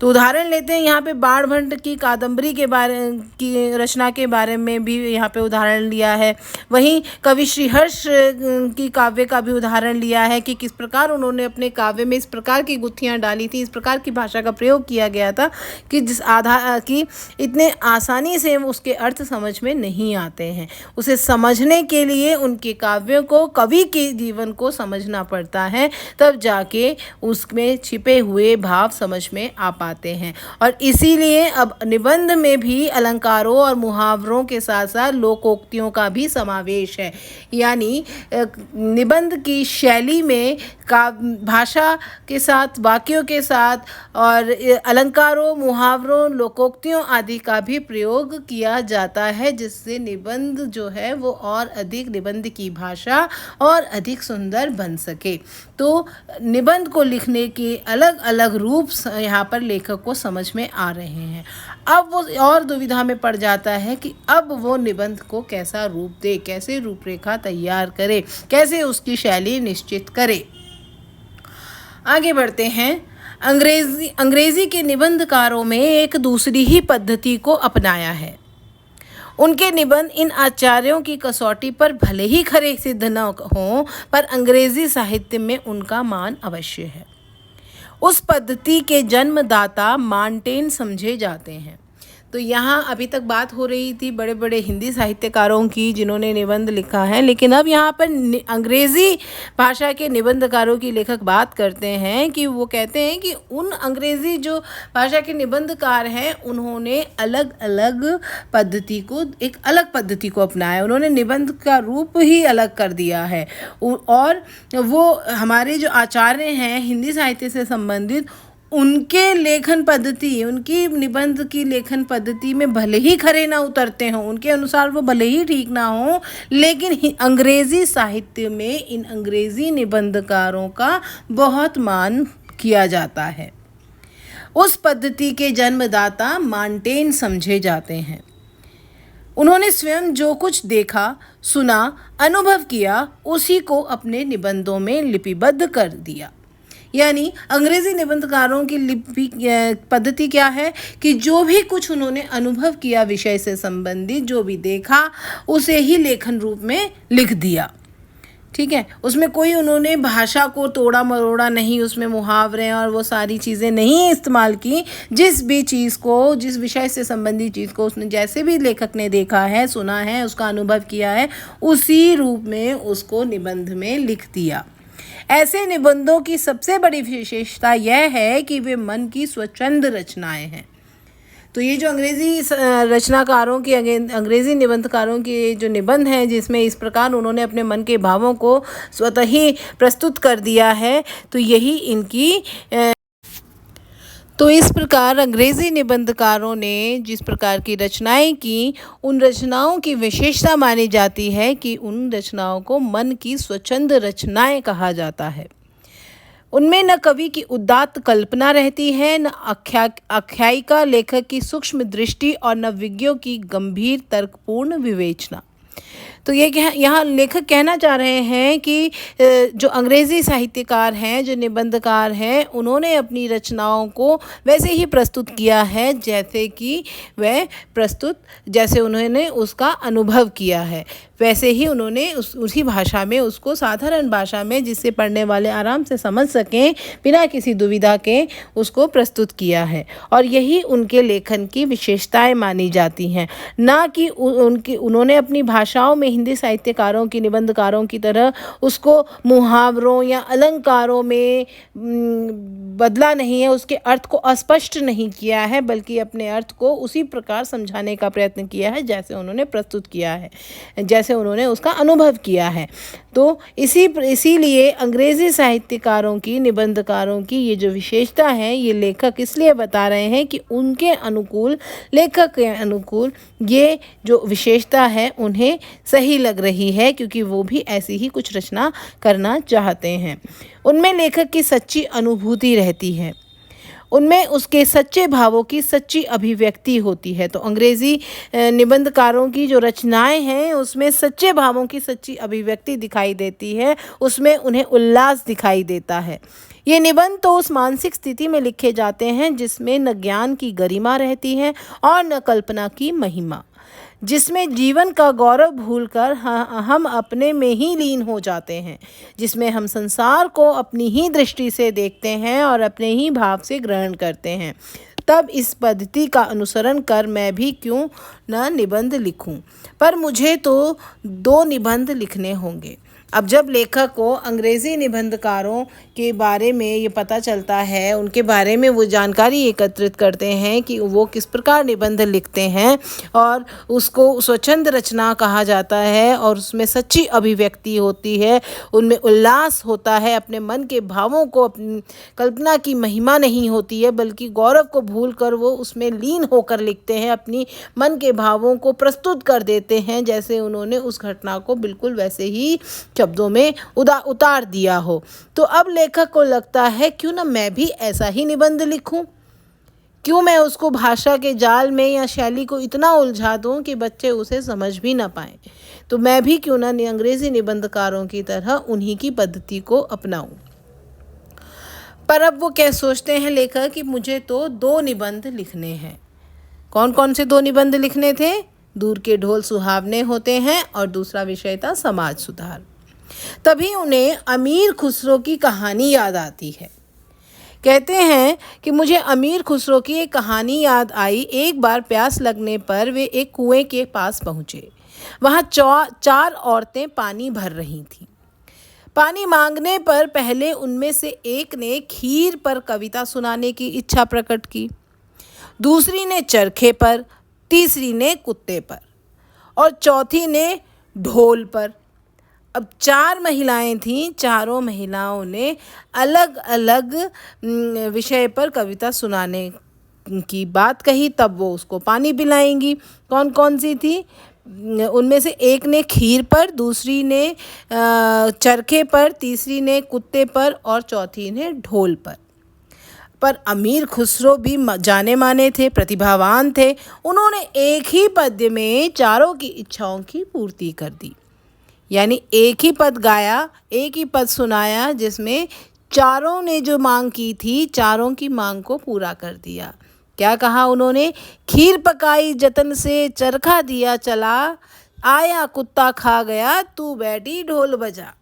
तो उदाहरण लेते हैं, यहाँ पे बाण भट्ट की कादम्बरी की रचना के बारे में भी यहाँ पे उदाहरण लिया है। वहीं कवि श्री हर्ष की काव्य का भी उदाहरण लिया है कि किस प्रकार उन्होंने अपने काव्य में इस प्रकार की गुत्थियाँ डाली थी, इस प्रकार की भाषा का प्रयोग किया गया था कि जिस आधार की इतने आसानी से उसके अर्थ समझ में नहीं आते हैं। उसे समझने के लिए उनके काव्यों को, कवि के जीवन को समझना पड़ता है, तब जाके उसमें छिपे हुए भाव समझ में आ पाते हैं। और इसीलिए अब निबंध में भी अलंकारों और मुहावरों के साथ साथ लोकोक्तियों का भी समावेश है। यानी निबंध की शैली में भाषा के साथ, वाक्यों के साथ और अलंकारों, मुहावरों, लोकोक्तियों आदि का भी प्रयोग किया जाता है, जिससे निबंध जो है वो और अधिक, निबंध की भाषा और अधिक सुंदर बन सके। तो निबंध को लिखने के अलग अलग रूप यहाँ पर लेखक को समझ में आ रहे हैं। अब वो और दुविधा में पड़ जाता है कि अब वो निबंध को कैसा रूप दे, कैसे रूपरेखा तैयार करे, कैसे उसकी शैली निश्चित करे। आगे बढ़ते हैं। अंग्रेजी के निबंधकारों में एक दूसरी ही पद्धति को अपनाया है। उनके निबंध इन आचार्यों की कसौटी पर भले ही खरे सिद्ध न हों, पर अंग्रेजी साहित्य में उनका मान अवश्य है। उस पद्धति के जन्मदाता मॉन्टेन समझे जाते हैं। तो यहाँ अभी तक बात हो रही थी बड़े बड़े हिंदी साहित्यकारों की जिन्होंने निबंध लिखा है, लेकिन अब यहाँ पर अंग्रेज़ी भाषा के निबंधकारों की लेखक बात करते हैं कि वो कहते हैं कि उन अंग्रेज़ी जो भाषा के निबंधकार हैं उन्होंने अलग अलग पद्धति को, एक अलग पद्धति को अपनाया। उन्होंने निबंध का रूप ही अलग कर दिया है। और वो हमारे जो आचार्य हैं हिंदी साहित्य से संबंधित, उनके लेखन पद्धति, उनकी निबंध की लेखन पद्धति में भले ही खरे ना उतरते हों, उनके अनुसार वो भले ही ठीक ना हो, लेकिन अंग्रेज़ी साहित्य में इन अंग्रेज़ी निबंधकारों का बहुत मान किया जाता है। उस पद्धति के जन्मदाता मॉन्टेन समझे जाते हैं। उन्होंने स्वयं जो कुछ देखा, सुना, अनुभव किया, उसी को अपने निबंधों में लिपिबद्ध कर दिया। यानी अंग्रेज़ी निबंधकारों की लिपि पद्धति क्या है कि जो भी कुछ उन्होंने अनुभव किया, विषय से संबंधित जो भी देखा, उसे ही लेखन रूप में लिख दिया। ठीक है, उसमें कोई उन्होंने भाषा को तोड़ा मरोड़ा नहीं, उसमें मुहावरे और वो सारी चीज़ें नहीं इस्तेमाल की। जिस भी चीज़ को, जिस विषय से संबंधित चीज़ को उसने जैसे भी लेखक ने देखा है, सुना है, उसका अनुभव किया है, उसी रूप में उसको निबंध में लिख दिया। ऐसे निबंधों की सबसे बड़ी विशेषता यह है कि वे मन की स्वच्छंद रचनाएं हैं। तो ये जो अंग्रेज़ी रचनाकारों की, अंग्रेज़ी निबंधकारों के जो निबंध हैं, जिसमें इस प्रकार उन्होंने अपने मन के भावों को स्वतः ही प्रस्तुत कर दिया है, तो यही इनकी तो इस प्रकार अंग्रेज़ी निबंधकारों ने जिस प्रकार की रचनाएं की, उन रचनाओं की विशेषता मानी जाती है कि उन रचनाओं को मन की स्वच्छंद रचनाएं कहा जाता है। उनमें न कवि की उदात्त कल्पना रहती है, न आख्यायिका लेखक की सूक्ष्म दृष्टि और नवविज्ञों की गंभीर तर्कपूर्ण विवेचना। तो ये क्या यहाँ लेखक कहना चाह रहे हैं कि जो अंग्रेज़ी साहित्यकार हैं, जो निबंधकार हैं, उन्होंने अपनी रचनाओं को वैसे ही प्रस्तुत किया है जैसे उन्होंने उसका अनुभव किया है, वैसे ही उन्होंने उसी भाषा में उसको, साधारण भाषा में, जिससे पढ़ने वाले आराम से समझ सकें बिना किसी दुविधा के, उसको प्रस्तुत किया है। और यही उनके लेखन की विशेषताएं मानी जाती हैं, ना कि उन्होंने अपनी भाषाओं में हिंदी साहित्यकारों की, निबंधकारों की तरह उसको मुहावरों या अलंकारों में बदला नहीं है, उसके अर्थ को अस्पष्ट नहीं किया है, बल्कि अपने अर्थ को उसी प्रकार समझाने का प्रयत्न किया है जैसे उन्होंने प्रस्तुत किया है, जैसे उन्होंने उसका अनुभव किया है। तो इसीलिए अंग्रेज़ी साहित्यकारों की, निबंधकारों की ये जो विशेषता है, ये लेखक इसलिए बता रहे हैं कि उनके अनुकूल, लेखक के अनुकूल ये जो विशेषता है उन्हें सही लग रही है, क्योंकि वो भी ऐसी ही कुछ रचना करना चाहते हैं। उनमें लेखक की सच्ची अनुभूति रहती है, उनमें उसके सच्चे भावों की सच्ची अभिव्यक्ति होती है। तो अंग्रेज़ी निबंधकारों की जो रचनाएं हैं उसमें सच्चे भावों की सच्ची अभिव्यक्ति दिखाई देती है, उसमें उन्हें उल्लास दिखाई देता है। ये निबंध तो उस मानसिक स्थिति में लिखे जाते हैं जिसमें न ज्ञान की गरिमा रहती है और न कल्पना की महिमा, जिसमें जीवन का गौरव भूलकर हम अपने में ही लीन हो जाते हैं, जिसमें हम संसार को अपनी ही दृष्टि से देखते हैं और अपने ही भाव से ग्रहण करते हैं। तब इस पद्धति का अनुसरण कर मैं भी क्यों न निबंध लिखूं, पर मुझे तो 2 निबंध लिखने होंगे। अब जब लेखक को अंग्रेज़ी निबंधकारों के बारे में ये पता चलता है, उनके बारे में वो जानकारी एकत्रित करते हैं कि वो किस प्रकार निबंध लिखते हैं, और उसको स्वच्छंद रचना कहा जाता है, और उसमें सच्ची अभिव्यक्ति होती है, उनमें उल्लास होता है, अपने मन के भावों को, अपनी कल्पना की महिमा नहीं होती है, बल्कि गौरव को भूलकर वो उसमें लीन होकर लिखते हैं, अपनी मन के भावों को प्रस्तुत कर देते हैं, जैसे उन्होंने उस घटना को बिल्कुल वैसे ही शब्दों में उतार दिया हो। तो अब लेखक को लगता है क्यों ना मैं भी ऐसा ही निबंध लिखूं, क्यों मैं उसको भाषा के जाल में या शैली को इतना उलझा दूं कि बच्चे उसे समझ भी ना पाएं। तो मैं भी क्यों ना अंग्रेज़ी निबंधकारों की तरह उन्हीं की पद्धति को अपनाऊं। पर अब वो क्या सोचते हैं लेखक कि मुझे तो 2 निबंध लिखने हैं। कौन कौन से 2 निबंध लिखने थे? दूर के ढोल सुहावने होते हैं, और दूसरा विषय था समाज सुधार। तभी उन्हें अमीर खुसरो की कहानी याद आती है। कहते हैं कि मुझे अमीर खुसरो की एक कहानी याद आई। एक बार प्यास लगने पर वे एक कुएं के पास पहुँचे। वहाँ 4 औरतें पानी भर रही थीं। पानी मांगने पर पहले उनमें से एक ने खीर पर कविता सुनाने की इच्छा प्रकट की, दूसरी ने चरखे पर, तीसरी ने कुत्ते पर, और चौथी ने ढोल पर। अब 4 महिलाएं थीं, चारों महिलाओं ने अलग अलग विषय पर कविता सुनाने की बात कही। तब वो उसको पानी पिलाएंगी। कौन कौन सी थी? उनमें से एक ने खीर पर, दूसरी ने चरखे पर, तीसरी ने कुत्ते पर, और चौथी ने ढोल पर अमीर खुसरो भी जाने माने थे, प्रतिभावान थे। उन्होंने एक ही पद्य में चारों की इच्छाओं की पूर्ति कर दी। यानी एक ही पद गाया, एक ही पद सुनाया, जिसमें चारों ने जो मांग की थी, चारों की मांग को पूरा कर दिया। क्या कहा उन्होंने? खीर पकाई जतन से, चरखा दिया चला, आया कुत्ता खा गया, तू बैठी ढोल बजा।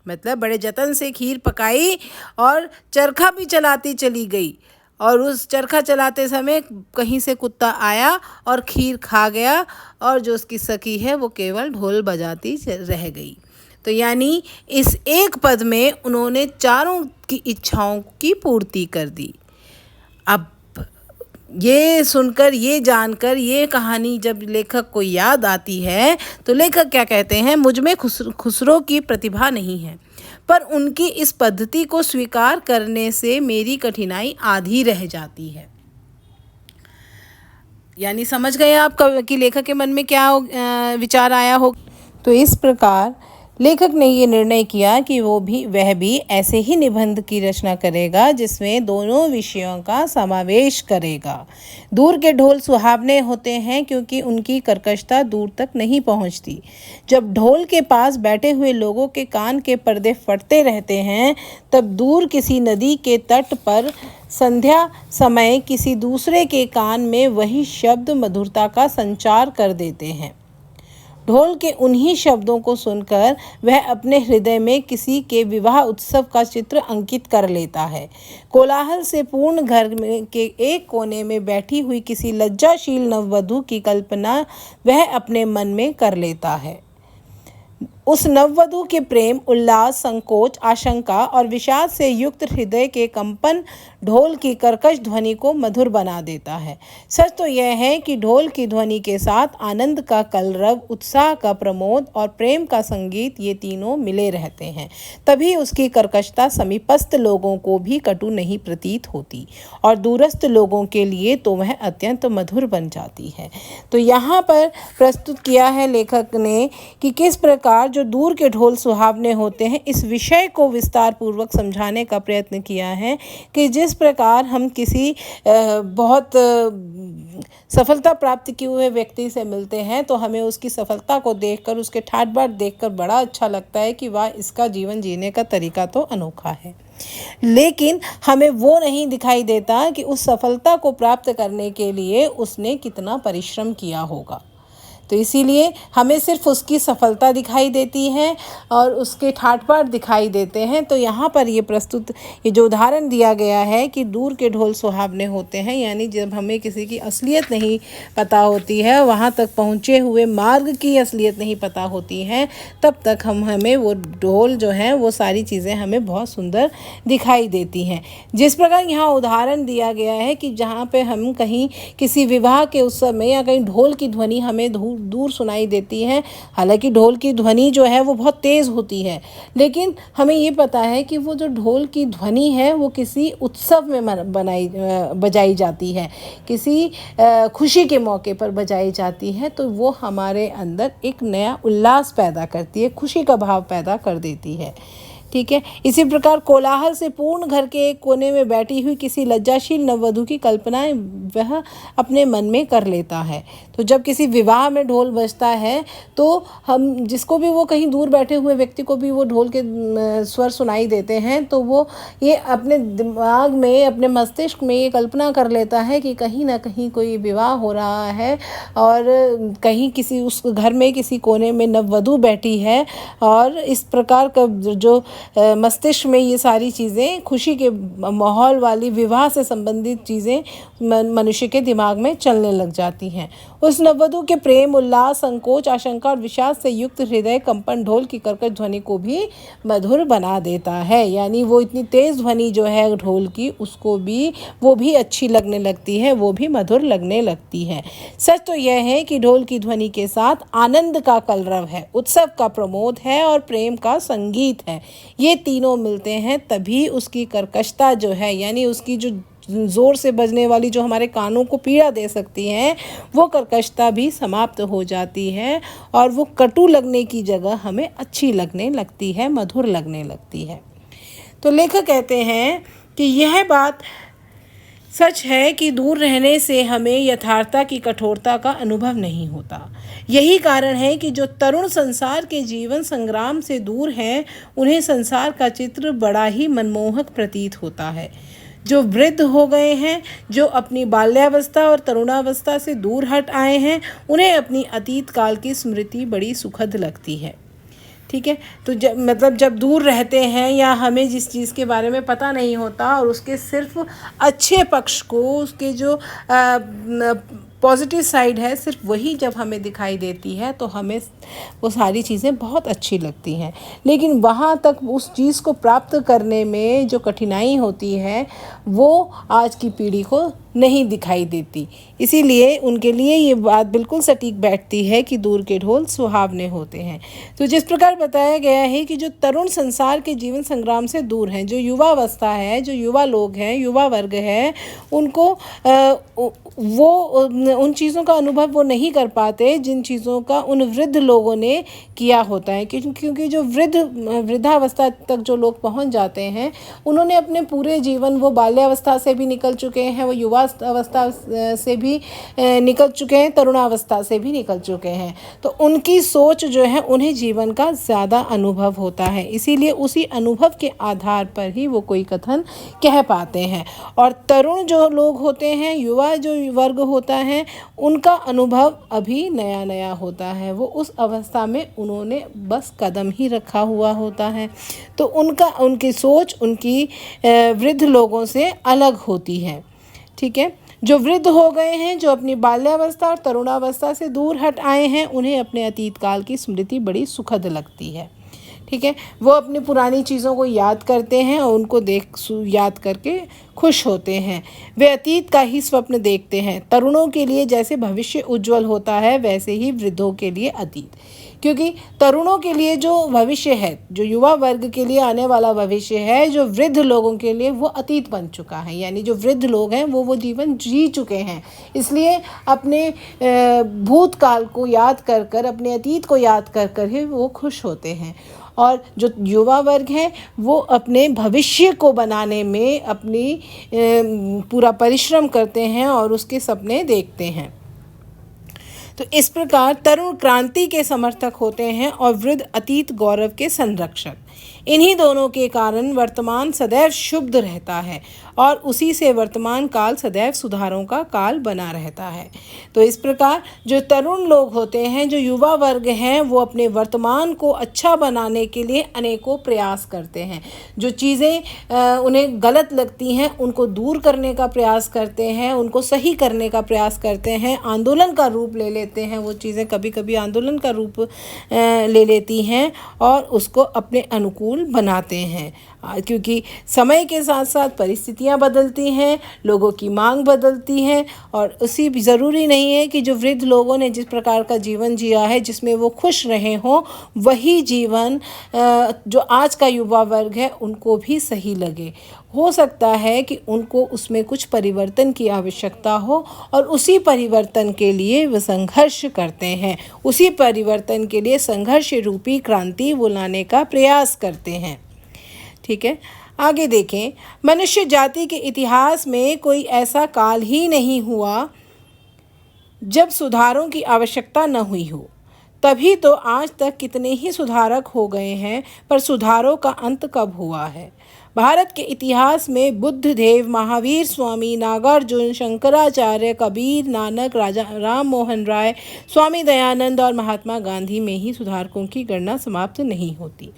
मतलब बड़े जतन से खीर पकाई और चरखा भी चलाती चली गई, और उस चरखा चलाते समय कहीं से कुत्ता आया और खीर खा गया, और जो उसकी सखी है वो केवल ढोल बजाती रह गई। तो यानी इस एक पद में उन्होंने चारों की इच्छाओं की पूर्ति कर दी। अब ये सुनकर, ये जानकर, ये कहानी जब लेखक को याद आती है, तो लेखक क्या कहते हैं? मुझ में खुसरो की प्रतिभा नहीं है, पर उनकी इस पद्धति को स्वीकार करने से मेरी कठिनाई आधी रह जाती है। यानी समझ गए आप कि लेखक के मन में क्या विचार आया हो। तो इस प्रकार लेखक ने ये निर्णय किया कि वह भी ऐसे ही निबंध की रचना करेगा जिसमें दोनों विषयों का समावेश करेगा। दूर के ढोल सुहावने होते हैं क्योंकि उनकी कर्कशता दूर तक नहीं पहुंचती। जब ढोल के पास बैठे हुए लोगों के कान के पर्दे फटते रहते हैं, तब दूर किसी नदी के तट पर संध्या समय किसी दूसरे के कान में वही शब्द मधुरता का संचार कर देते हैं। ढोल के उन्हीं शब्दों को सुनकर वह अपने हृदय में किसी के विवाह उत्सव का चित्र अंकित कर लेता है। कोलाहल से पूर्ण घर में के एक कोने में बैठी हुई किसी लज्जाशील नववधू की कल्पना वह अपने मन में कर लेता है। उस नववधू के प्रेम, उल्लास, संकोच, आशंका और विषाद से युक्त हृदय के कंपन ढोल की कर्कश ध्वनि को मधुर बना देता है। सच तो यह है कि ढोल की ध्वनि के साथ आनंद का कलरव, उत्साह का प्रमोद और प्रेम का संगीत, ये तीनों मिले रहते हैं। तभी उसकी कर्कशता समीपस्थ लोगों को भी कटु नहीं प्रतीत होती और दूरस्थ लोगों के लिए तो वह अत्यंत मधुर बन जाती है। तो यहाँ पर प्रस्तुत किया है लेखक ने कि किस प्रकार जो दूर के ढोल सुहावने होते हैं, इस विषय को विस्तार पूर्वक समझाने का प्रयत्न किया है कि जिस प्रकार हम किसी बहुत सफलता प्राप्त किए हुए व्यक्ति से मिलते हैं तो हमें उसकी सफलता को देखकर, उसके ठाट बाट देखकर बड़ा अच्छा लगता है कि वाह, इसका जीवन जीने का तरीका तो अनोखा है। लेकिन हमें वो नहीं दिखाई देता कि उस सफलता को प्राप्त करने के लिए उसने कितना परिश्रम किया होगा। तो इसीलिए हमें सिर्फ उसकी सफलता दिखाई देती है और उसके ठाट बाट दिखाई देते हैं। तो यहाँ पर ये जो उदाहरण दिया गया है कि दूर के ढोल सुहावने होते हैं, यानी जब हमें किसी की असलियत नहीं पता होती है, वहाँ तक पहुँचे हुए मार्ग की असलियत नहीं पता होती है, तब तक हमें वो ढोल जो है वो सारी चीज़ें हमें बहुत सुंदर दिखाई देती हैं। जिस प्रकार यहाँ उदाहरण दिया गया है कि जहाँ पे हम कहीं किसी विवाह के उत्सव में या कहीं ढोल की ध्वनि हमें दूर सुनाई देती है। हालांकि ढोल की ध्वनि जो है वो बहुत तेज़ होती है, लेकिन हमें ये पता है कि वो जो ढोल की ध्वनि है वो किसी उत्सव में बजाई जाती है, किसी खुशी के मौके पर बजाई जाती है, तो वो हमारे अंदर एक नया उल्लास पैदा करती है, खुशी का भाव पैदा कर देती है। ठीक है। इसी प्रकार कोलाहल से पूर्ण घर के एक कोने में बैठी हुई किसी लज्जाशील नववधू की कल्पनाएं वह अपने मन में कर लेता है। तो जब किसी विवाह में ढोल बजता है तो हम जिसको भी, वो कहीं दूर बैठे हुए व्यक्ति को भी वो ढोल के स्वर सुनाई देते हैं, तो वो ये अपने दिमाग में, अपने मस्तिष्क में ये कल्पना कर लेता है कि कहीं ना कहीं कोई विवाह हो रहा है और कहीं किसी उस घर में किसी कोने में नववधू बैठी है, और इस प्रकार का जो मस्तिष्क में ये सारी चीज़ें, खुशी के माहौल वाली विवाह से संबंधित चीज़ें मनुष्य के दिमाग में चलने लग जाती हैं। उस नववधू के प्रेम, उल्लास, संकोच, आशंका और विषाद से युक्त हृदय कंपन ढोल की कर्कश ध्वनि को भी मधुर बना देता है। यानी वो इतनी तेज़ ध्वनि जो है ढोल की, उसको भी वो भी अच्छी लगने लगती है, वो भी मधुर लगने लगती है। सच तो यह है कि ढोल की ध्वनि के साथ आनंद का कलरव है, उत्सव का प्रमोद है और प्रेम का संगीत है। ये तीनों मिलते हैं तभी उसकी कर्कशता जो है, यानी उसकी जो ज़ोर से बजने वाली, जो हमारे कानों को पीड़ा दे सकती हैं, वो कर्कशता भी समाप्त हो जाती है और वो कटु लगने की जगह हमें अच्छी लगने लगती है, मधुर लगने लगती है। तो लेखक कहते हैं कि यह बात सच है कि दूर रहने से हमें यथार्थता की कठोरता का अनुभव नहीं होता। यही कारण है कि जो तरुण संसार के जीवन संग्राम से दूर हैं, उन्हें संसार का चित्र बड़ा ही मनमोहक प्रतीत होता है। जो वृद्ध हो गए हैं, जो अपनी बाल्यावस्था और तरुणावस्था से दूर हट आए हैं, उन्हें अपनी अतीत काल की स्मृति बड़ी सुखद लगती है। ठीक है। तो जब दूर रहते हैं या हमें जिस चीज़ के बारे में पता नहीं होता और उसके सिर्फ अच्छे पक्ष को, उसके जो पॉजिटिव साइड है, सिर्फ वही जब हमें दिखाई देती है तो हमें वो सारी चीज़ें बहुत अच्छी लगती हैं। लेकिन वहाँ तक उस चीज़ को प्राप्त करने में जो कठिनाई होती है, वो आज की पीढ़ी को नहीं दिखाई देती। इसीलिए उनके लिए ये बात बिल्कुल सटीक बैठती है कि दूर के ढोल सुहावने होते हैं। तो जिस प्रकार बताया गया है कि जो तरुण संसार के जीवन संग्राम से दूर हैं, जो युवावस्था है, जो युवा लोग हैं, युवा वर्ग है, उनको वो उन चीज़ों का अनुभव वो नहीं कर पाते जिन चीज़ों का उन वृद्ध लोगों ने किया होता है। क्योंकि जो वृद्धावस्था तक जो लोग पहुंच जाते हैं, उन्होंने अपने पूरे जीवन, वो बाल्यावस्था से भी निकल चुके हैं, वो युवा अवस्था से भी निकल चुके हैं, तरुणावस्था से भी निकल चुके हैं। तो उनकी सोच जो है, उन्हें जीवन का ज़्यादा अनुभव होता है। इसीलिए उसी अनुभव के आधार पर ही वो कोई कथन कह पाते हैं। और तरुण जो लोग होते हैं, युवा जो वर्ग होता है, उनका अनुभव अभी नया नया होता है। वो उस अवस्था में उन्होंने बस कदम ही रखा हुआ होता है। तो उनकी सोच उनकी वृद्ध लोगों से अलग होती है। ठीक है। जो वृद्ध हो गए हैं, जो अपनी बाल्यावस्था और तरुणावस्था से दूर हट आए हैं, उन्हें अपने अतीत काल की स्मृति बड़ी सुखद लगती है। ठीक है। वो अपनी पुरानी चीज़ों को याद करते हैं और उनको याद करके खुश होते हैं। वे अतीत का ही स्वप्न देखते हैं। तरुणों के लिए जैसे भविष्य उज्जवल होता है, वैसे ही वृद्धों के लिए अतीत। क्योंकि तरुणों के लिए जो भविष्य है, जो युवा वर्ग के लिए आने वाला भविष्य है, जो वृद्ध लोगों के लिए वो अतीत बन चुका है। यानी जो वृद्ध लोग हैं वो जीवन जी चुके हैं। इसलिए अपने भूतकाल को याद कर कर, अपने अतीत को याद कर कर ही वो खुश होते हैं। और जो युवा वर्ग है, वो अपने भविष्य को बनाने में अपनी पूरा परिश्रम करते हैं और उसके सपने देखते हैं। तो इस प्रकार तरुण क्रांति के समर्थक होते हैं और वृद्ध अतीत गौरव के संरक्षक। इन्हीं दोनों के कारण वर्तमान सदैव शुभ रहता है और उसी से वर्तमान काल सदैव सुधारों का काल बना रहता है। तो इस प्रकार जो तरुण लोग होते हैं, जो युवा वर्ग हैं, वो अपने वर्तमान को अच्छा बनाने के लिए अनेकों प्रयास करते हैं। जो चीज़ें उन्हें गलत लगती हैं, उनको दूर करने का प्रयास करते हैं, उनको सही करने का प्रयास करते हैं, आंदोलन का रूप ले लेते हैं। वो चीज़ें कभी कभी आंदोलन का रूप ले लेती हैं और उसको अपने अनुकूल बनाते हैं। क्योंकि समय के साथ साथ परिस्थितियां बदलती हैं, लोगों की मांग बदलती है और उसी ज़रूरी नहीं है कि जो वृद्ध लोगों ने जिस प्रकार का जीवन जिया है, जिसमें वो खुश रहे हों, वही जीवन जो आज का युवा वर्ग है उनको भी सही लगे। हो सकता है कि उनको उसमें कुछ परिवर्तन की आवश्यकता हो और उसी परिवर्तन के लिए वे संघर्ष करते हैं। उसी परिवर्तन के लिए संघर्ष रूपी क्रांति वो लाने का प्रयास करते हैं। ठीक है। आगे देखें, मनुष्य जाति के इतिहास में कोई ऐसा काल ही नहीं हुआ जब सुधारों की आवश्यकता न हुई हो। तभी तो आज तक कितने ही सुधारक हो गए हैं, पर सुधारों का अंत कब हुआ है? भारत के इतिहास में बुद्ध देव, महावीर स्वामी, नागार्जुन, शंकराचार्य, कबीर, नानक, राजा राम मोहन राय, स्वामी दयानंद और महात्मा गांधी में ही सुधारकों की गणना समाप्त नहीं होती।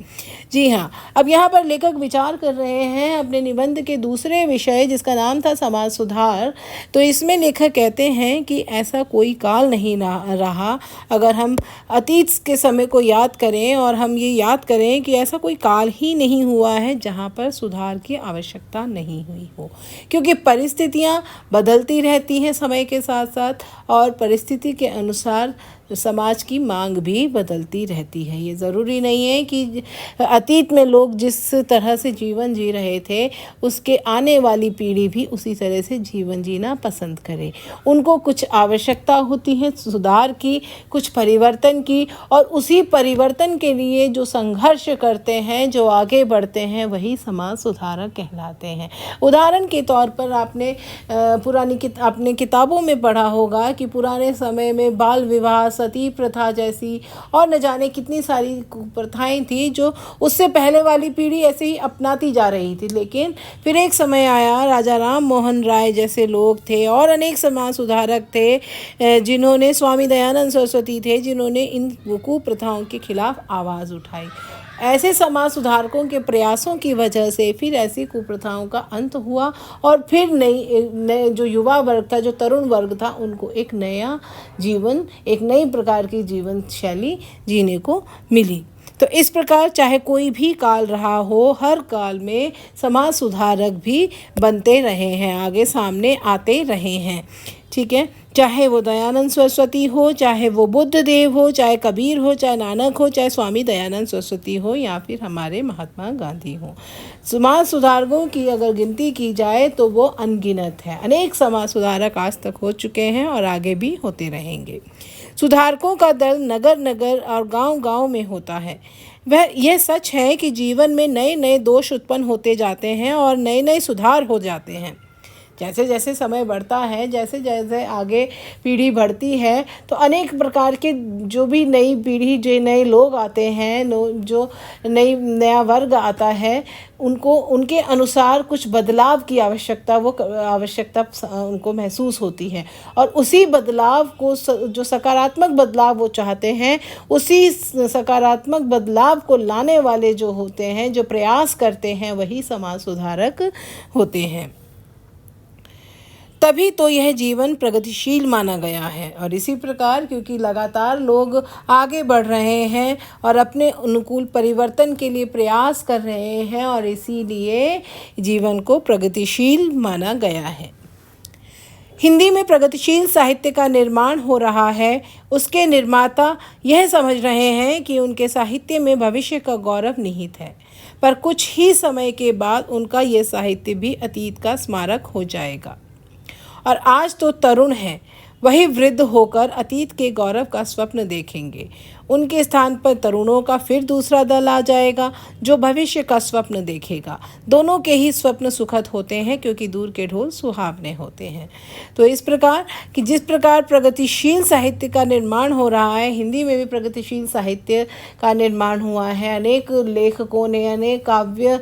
जी हाँ, अब यहाँ पर लेखक विचार कर रहे हैं अपने निबंध के दूसरे विषय, जिसका नाम था समाज सुधार। तो इसमें लेखक कहते हैं कि ऐसा कोई काल नहीं रहा। अगर हम अतीत के समय को याद करें और हम ये याद करें कि ऐसा कोई काल ही नहीं हुआ है जहाँ पर सुधार की आवश्यकता नहीं हुई हो। क्योंकि परिस्थितियाँ बदलती रहती हैं समय के साथ साथ, और परिस्थिति के अनुसार समाज की मांग भी बदलती रहती है। ये ज़रूरी नहीं है कि अतीत में लोग जिस तरह से जीवन जी रहे थे, उसके आने वाली पीढ़ी भी उसी तरह से जीवन जीना पसंद करे। उनको कुछ आवश्यकता होती है सुधार की, कुछ परिवर्तन की, और उसी परिवर्तन के लिए जो संघर्ष करते हैं, जो आगे बढ़ते हैं, वही समाज सुधारक कहलाते हैं। उदाहरण के तौर पर आपने अपने किताबों में पढ़ा होगा कि पुराने समय में बाल विवाह, सती प्रथा जैसी और न जाने कितनी सारी प्रथाएं थी जो उससे पहले वाली पीढ़ी ऐसे ही अपनाती जा रही थी। लेकिन फिर एक समय आया, राजा राम मोहन राय जैसे लोग थे और अनेक समाज सुधारक थे, जिन्होंने, स्वामी दयानंद सरस्वती थे, जिन्होंने इन कुप्रथाओं के खिलाफ आवाज़ उठाई। ऐसे समाज सुधारकों के प्रयासों की वजह से फिर ऐसी कुप्रथाओं का अंत हुआ और फिर नई जो युवा वर्ग था, जो तरुण वर्ग था, उनको एक नया जीवन, एक नई प्रकार की जीवन शैली जीने को मिली। तो इस प्रकार चाहे कोई भी काल रहा हो, हर काल में समाज सुधारक भी बनते रहे हैं, आगे सामने आते रहे हैं। ठीक है, चाहे वो दयानंद सरस्वती हो, चाहे वो बुद्ध देव हो, चाहे कबीर हो, चाहे नानक हो, चाहे स्वामी दयानंद सरस्वती हो, या फिर हमारे महात्मा गांधी हो। समाज सुधारकों की अगर गिनती की जाए तो वो अनगिनत है। अनेक समाज सुधारक आज तक हो चुके हैं और आगे भी होते रहेंगे। सुधारकों का दल नगर नगर और गांव गांव में होता है। यह सच है कि जीवन में नए नए दोष उत्पन्न होते जाते हैं और नए नए सुधार हो जाते हैं। जैसे जैसे समय बढ़ता है, जैसे जैसे आगे पीढ़ी बढ़ती है, तो अनेक प्रकार के जो भी नई पीढ़ी, जो नए लोग आते हैं, जो नया वर्ग आता है, उनको उनके अनुसार कुछ बदलाव की आवश्यकता उनको महसूस होती है। और उसी बदलाव को, जो सकारात्मक बदलाव वो चाहते हैं, उसी सकारात्मक बदलाव को लाने वाले जो होते हैं, जो प्रयास करते हैं, वही समाज सुधारक होते हैं। तभी तो यह जीवन प्रगतिशील माना गया है। और इसी प्रकार क्योंकि लगातार लोग आगे बढ़ रहे हैं और अपने अनुकूल परिवर्तन के लिए प्रयास कर रहे हैं, और इसीलिए जीवन को प्रगतिशील माना गया है। हिंदी में प्रगतिशील साहित्य का निर्माण हो रहा है। उसके निर्माता यह समझ रहे हैं कि उनके साहित्य में भविष्य का गौरव निहित है, पर कुछ ही समय के बाद उनका यह साहित्य भी अतीत का स्मारक हो जाएगा। और आज तो तरुण हैं, वही वृद्ध होकर अतीत के गौरव का स्वप्न देखेंगे। उनके स्थान पर तरुणों का फिर दूसरा दल आ जाएगा जो भविष्य का स्वप्न देखेगा। दोनों के ही स्वप्न सुखद होते हैं, क्योंकि दूर के ढोल सुहावने होते हैं। तो इस प्रकार कि जिस प्रकार प्रगतिशील साहित्य का निर्माण हो रहा है, हिंदी में भी प्रगतिशील साहित्य का निर्माण हुआ है। अनेक लेखकों ने, अनेक काव्य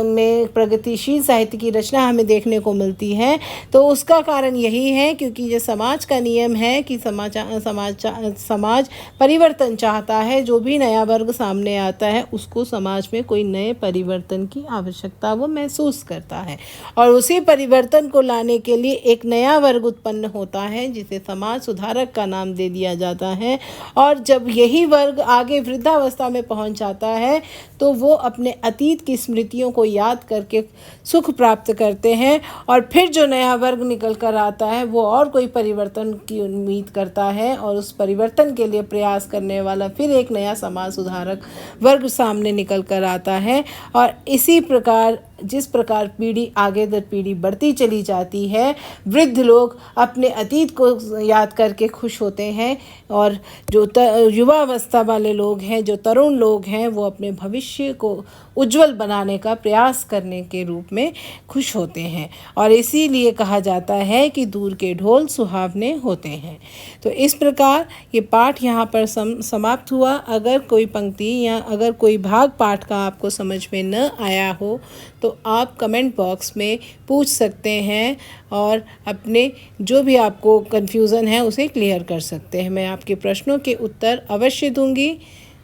में प्रगतिशील साहित्य की रचना हमें देखने को मिलती है। तो उसका कारण यही है क्योंकि ये समाज का नियम है कि समाज परिवर्तन चाहता है। जो भी नया वर्ग सामने आता है, उसको समाज में कोई नए परिवर्तन की आवश्यकता वो महसूस करता है, और उसी परिवर्तन को लाने के लिए एक नया वर्ग उत्पन्न होता है, जिसे समाज सुधारक का नाम दे दिया जाता है। और जब यही वर्ग आगे वृद्धावस्था में पहुंच जाता है, तो वो अपने अतीत की स्मृतियों को याद करके सुख प्राप्त करते हैं, और फिर जो नया वर्ग निकल कर आता है, वो और कोई परिवर्तन की उम्मीद करता है, और उस परिवर्तन के लिए प्रयास करने वाला फिर एक नया समाज सुधारक वर्ग सामने निकल कर आता है। और इसी प्रकार जिस प्रकार पीढ़ी आगे दर पीढ़ी बढ़ती चली जाती है, वृद्ध लोग अपने अतीत को याद करके खुश होते हैं, और जो युवावस्था वाले लोग हैं, जो तरुण लोग हैं, वो अपने भविष्य को उज्जवल बनाने का प्रयास करने के रूप में खुश होते हैं। और इसीलिए कहा जाता है कि दूर के ढोल सुहावने होते हैं। तो इस प्रकार ये पाठ यहाँ पर समाप्त हुआ। अगर कोई पंक्ति या अगर कोई भाग पाठ का आपको समझ में न आया हो, तो आप कमेंट बॉक्स में पूछ सकते हैं, और अपने जो भी आपको कन्फ्यूज़न है उसे क्लियर कर सकते हैं। मैं आपके प्रश्नों के उत्तर अवश्य दूंगी।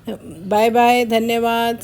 बाय बाय, धन्यवाद।